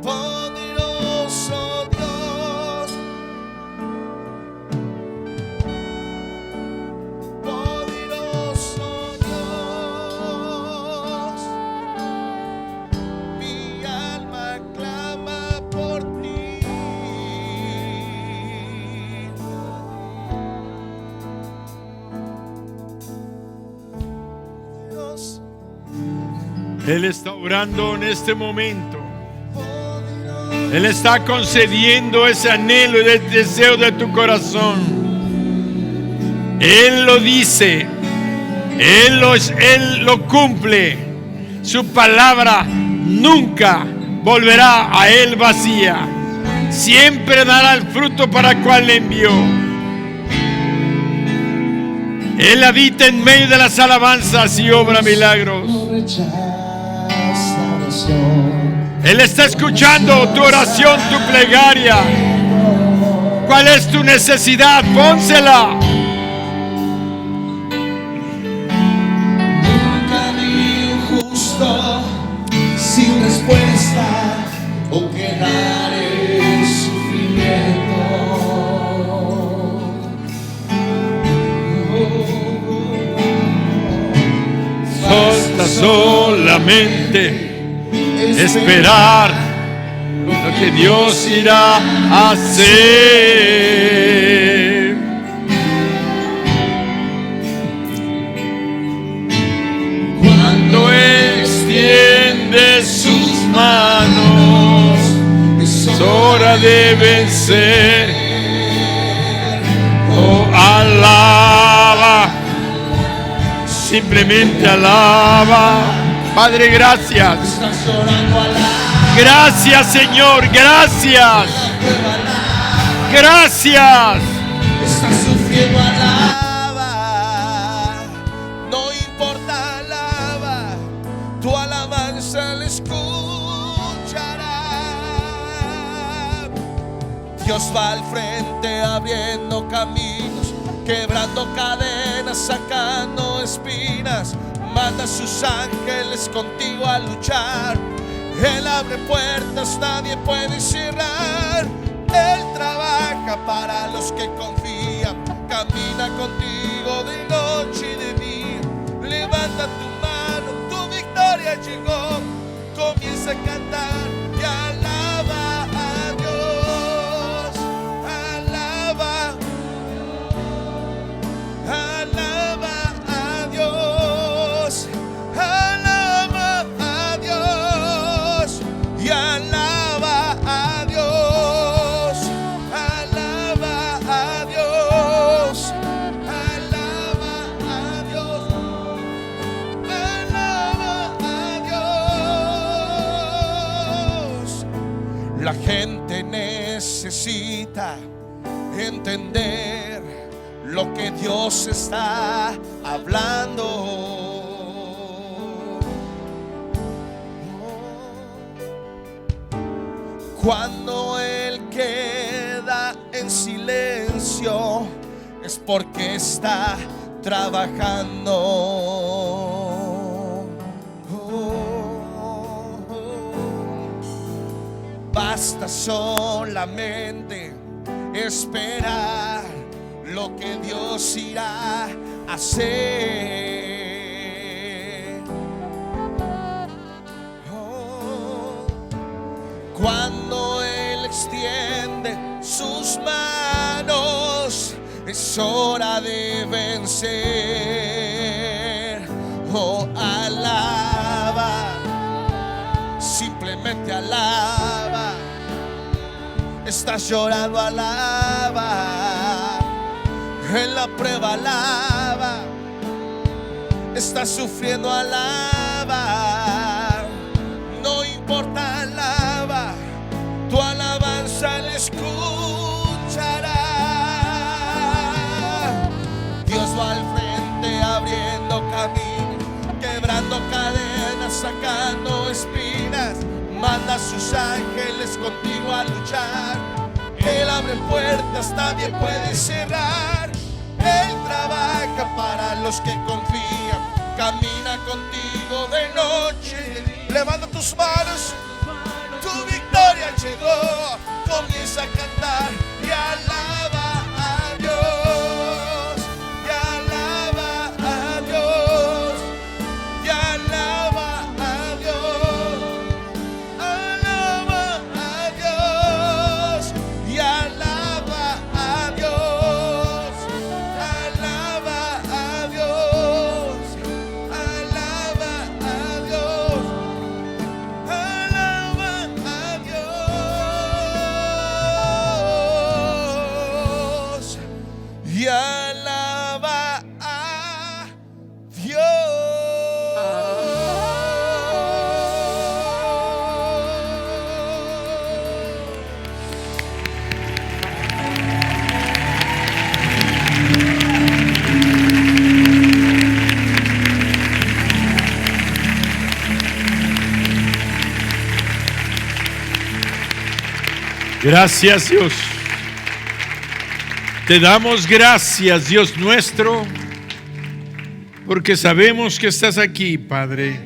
poderoso Dios, poderoso Dios, mi alma clama por ti. Dios, Él está orando en este momento. Él está concediendo ese anhelo y el deseo de tu corazón. Él lo dice, Él lo cumple. Su palabra nunca volverá a él vacía. Siempre dará el fruto para el cual le envió. Él habita en medio de las alabanzas y obra milagros. Él está escuchando tu oración, tu plegaria. ¿Cuál es tu necesidad? Pónsela. Nunca vi un justo sin respuesta o quedar en sufrimiento. Basta solamente esperar lo que Dios irá a hacer. Cuando extiende sus manos, es hora de vencer. Oh, alaba, simplemente alaba. Padre, gracias. Gracias, Señor, gracias. Gracias. Estás sufriendo, alaba. No importa, alaba. Tu alabanza le escuchará. Dios va al frente abriendo caminos, quebrando cadenas, sacando espinas. Manda a sus ángeles contigo a luchar. Él abre puertas, nadie puede cerrar. Él trabaja para los que confían. Camina contigo de noche y de día. Levanta tu mano, tu victoria llegó. Comienza a cantar y alaba a Dios. Alaba, alaba a Dios. Alaba a Dios y alaba a Dios. Alaba a Dios. Alaba a Dios. Alaba a Dios. La gente necesita entender lo que Dios está hablando. Cuando Él queda en silencio es porque está trabajando. Basta solamente esperar lo que Dios irá a hacer. Cuando Él extiende sus manos, es hora de vencer. Oh, alaba, simplemente alaba. Estás llorando, alaba. En la prueba, alaba. Estás sufriendo, alaba. No importa, alaba. Tu alabanza le escuchará. Dios va al frente abriendo camino, quebrando cadenas, sacando espinas. Manda a sus ángeles contigo a luchar. Él abre puertas, nadie puede cerrar. Él trabaja para los que confían. Camina contigo de noche. Levanta tus manos. Tu victoria llegó. Comienza a cantar y alaba a Dios. Y alaba a Dios. Y alaba a Dios. Alaba a Dios. Y alaba a Dios. Alaba a Dios. Alaba a Dios. Alaba a Dios. Gracias, Dios. Te damos gracias, Dios nuestro, porque sabemos que estás aquí, Padre.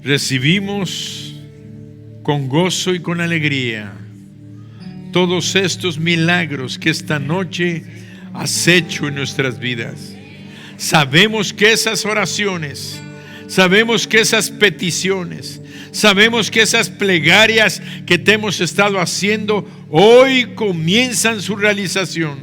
Recibimos con gozo y con alegría todos estos milagros que esta noche has hecho en nuestras vidas. Sabemos que esas oraciones, sabemos que esas peticiones, sabemos que esas plegarias que te hemos estado haciendo hoy comienzan su realización.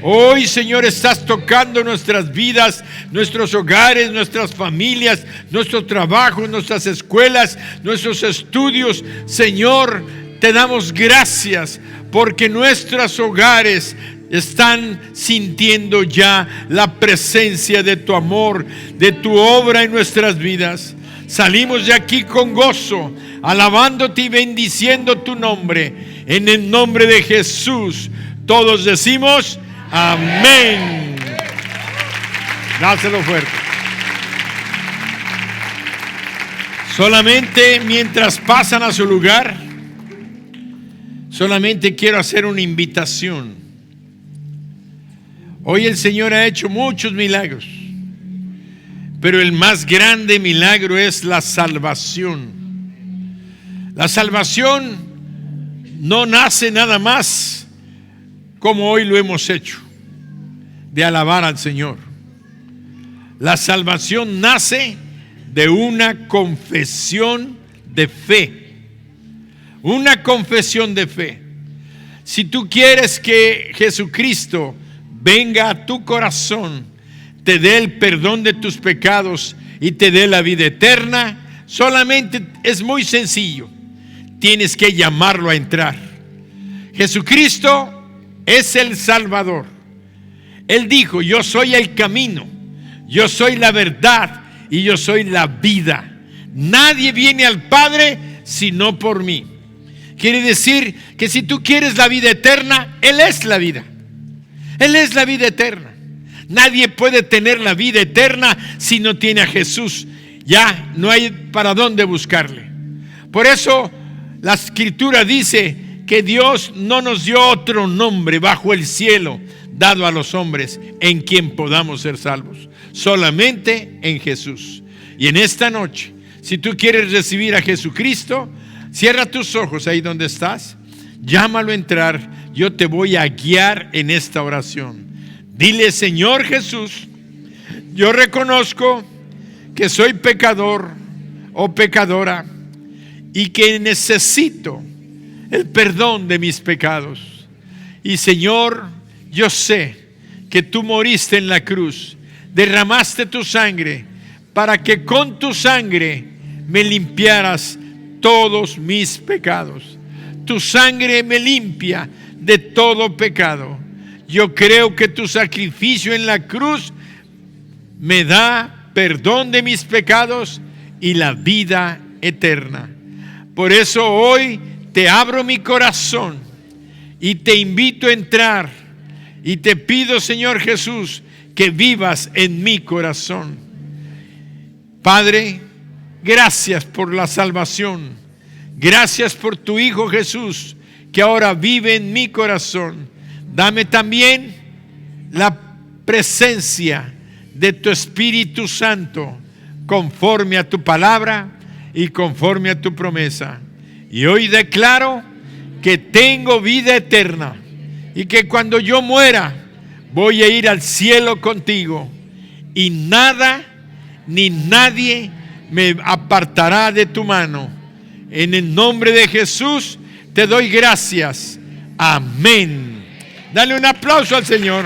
Hoy, Señor, estás tocando nuestras vidas, nuestros hogares, nuestras familias, nuestro trabajo, nuestras escuelas, nuestros estudios. Señor, te damos gracias porque nuestros hogares están sintiendo ya la presencia de tu amor, de tu obra en nuestras vidas. Salimos de aquí con gozo, alabándote y bendiciendo tu nombre. En el nombre de Jesús, todos decimos amén. Dáselo fuerte. Solamente mientras pasan a su lugar, solamente quiero hacer una invitación. Hoy el Señor ha hecho muchos milagros, pero el más grande milagro es la salvación. La salvación no nace nada más como hoy lo hemos hecho, de alabar al Señor. La salvación nace de una confesión de fe. Una confesión de fe. Si tú quieres que Jesucristo venga a tu corazón, te dé el perdón de tus pecados y te dé la vida eterna, solamente es muy sencillo. Tienes que llamarlo a entrar. Jesucristo es el Salvador. Él dijo: yo soy el camino, yo soy la verdad y yo soy la vida. Nadie viene al Padre sino por mí. Quiere decir que si tú quieres la vida eterna, Él es la vida. Él es la vida eterna. Nadie puede tener la vida eterna si no tiene a Jesús. Ya no hay para dónde buscarle. Por eso la Escritura dice que Dios no nos dio otro nombre bajo el cielo dado a los hombres en quien podamos ser salvos. Solamente en Jesús. Y en esta noche, si tú quieres recibir a Jesucristo, cierra tus ojos ahí donde estás. Llámalo a entrar. Yo te voy a guiar en esta oración. Dile: Señor Jesús, yo reconozco que soy pecador o pecadora y que necesito el perdón de mis pecados. Y Señor, yo sé que tú moriste en la cruz, derramaste tu sangre para que con tu sangre me limpiaras todos mis pecados. Tu sangre me limpia de todo pecado. Yo creo que tu sacrificio en la cruz me da perdón de mis pecados y la vida eterna. Por eso hoy te abro mi corazón y te invito a entrar y te pido, Señor Jesús, que vivas en mi corazón. Padre, gracias por la salvación. Gracias por tu Hijo Jesús, que ahora vive en mi corazón. Dame también la presencia de tu Espíritu Santo, conforme a tu palabra y conforme a tu promesa. Y hoy declaro que tengo vida eterna y que cuando yo muera voy a ir al cielo contigo, y nada ni nadie me apartará de tu mano. En el nombre de Jesús te doy gracias. Amén. Dale un aplauso al Señor.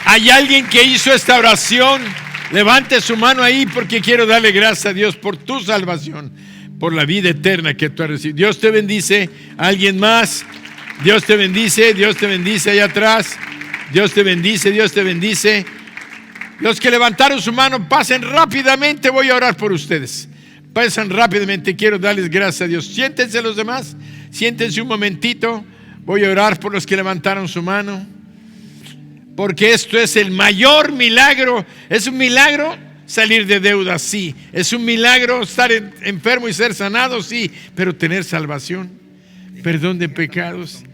¿Hay alguien que hizo esta oración? Levante su mano ahí, porque quiero darle gracias a Dios por tu salvación, por la vida eterna que tú has recibido. Dios te bendice. ¿Alguien más? Dios te bendice. Dios te bendice allá atrás. Dios te bendice. Dios te bendice. Los que levantaron su mano, pasen rápidamente. Voy a orar por ustedes. Pasen rápidamente. Quiero darles gracias a Dios. Siéntense los demás. Siéntense un momentito. Voy a orar por los que levantaron su mano, porque esto es el mayor milagro. Es un milagro Salir de deudas, sí. Es un milagro estar enfermo y ser sanado, sí. Pero tener salvación, perdón de pecados,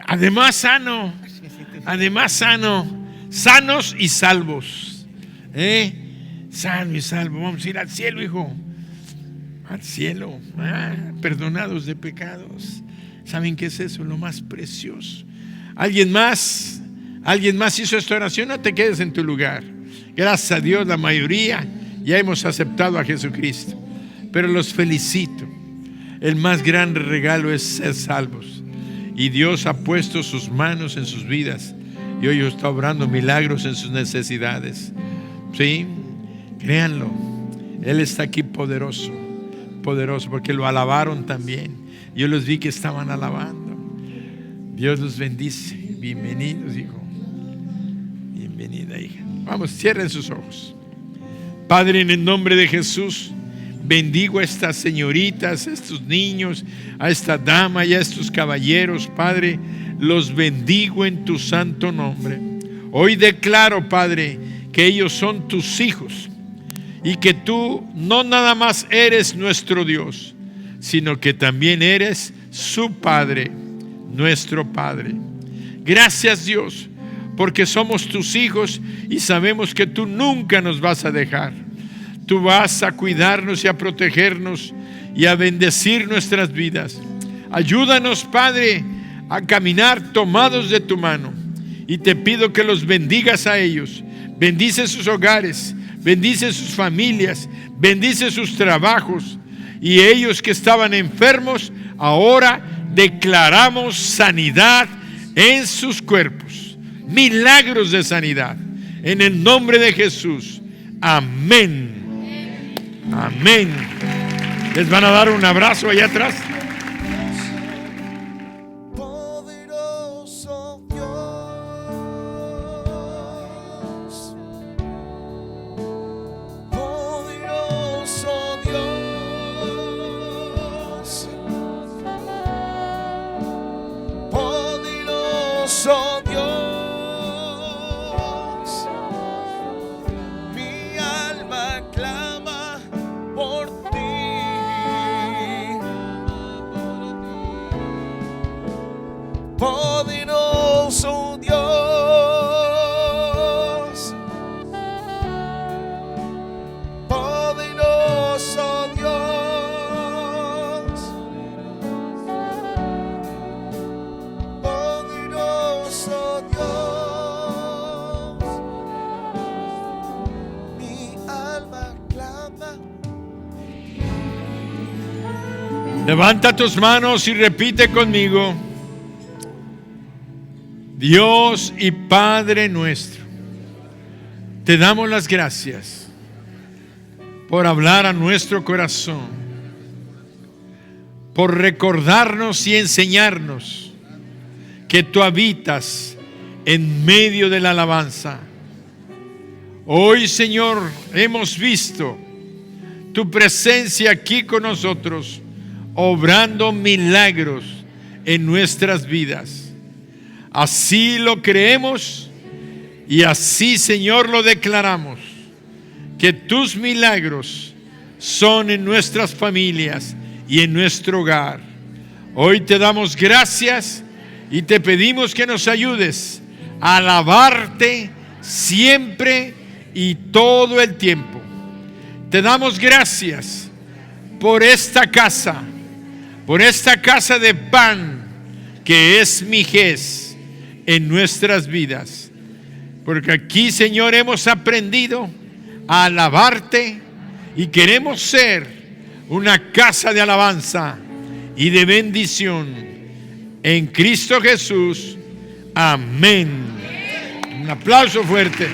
además sano, sanos y salvos. Sano y salvo. Vamos a ir al cielo, hijo. Al cielo, perdonados de pecados. ¿Saben qué es eso? Lo más precioso. ¿Alguien más hizo esta oración? No te quedes en tu lugar. Gracias a Dios, la mayoría ya hemos aceptado a Jesucristo. Pero los felicito. El más grande regalo es ser salvos. Y Dios ha puesto sus manos en sus vidas. Y hoy está obrando milagros en sus necesidades. ¿Sí? Créanlo. Él está aquí poderoso, porque lo alabaron también. Yo los vi que estaban alabando. Dios los bendice. Bienvenidos, hijo. Bienvenida, hija. Vamos, cierren sus ojos. Padre, en el nombre de Jesús, bendigo a estas señoritas, a estos niños, a esta dama y a estos caballeros, Padre. Los bendigo en tu santo nombre. Hoy declaro, Padre, que ellos son tus hijos y que tú no nada más eres nuestro Dios, sino que también eres su Padre, nuestro Padre. Gracias, Dios, porque somos tus hijos y sabemos que tú nunca nos vas a dejar. Tú vas a cuidarnos y a protegernos y a bendecir nuestras vidas. Ayúdanos, Padre, a caminar tomados de tu mano. Y te pido que los bendigas a ellos. Bendice sus hogares, bendice sus familias, bendice sus trabajos. Y ellos que estaban enfermos, ahora declaramos sanidad en sus cuerpos. Milagros de sanidad. En el nombre de Jesús. Amén. Amén. ¿Les van a dar un abrazo allá atrás? Poderoso Dios, poderoso Dios, poderoso Dios, mi alma clama por ti. Poderoso Dios, poderoso Dios, poderoso Dios, mi alma clama. Levanta tus manos y repite conmigo. Dios y Padre nuestro, te damos las gracias por hablar a nuestro corazón, por recordarnos y enseñarnos que tú habitas en medio de la alabanza. Hoy, Señor, hemos visto tu presencia aquí con nosotros, obrando milagros en nuestras vidas. Así lo creemos y así, Señor, lo declaramos, que tus milagros son en nuestras familias y en nuestro hogar. Hoy te damos gracias y te pedimos que nos ayudes a alabarte siempre y todo el tiempo. Te damos gracias por esta casa de pan que es Mijés en nuestras vidas, porque aquí, Señor, hemos aprendido a alabarte y queremos ser una casa de alabanza y de bendición en Cristo Jesús. Amén. Un aplauso fuerte.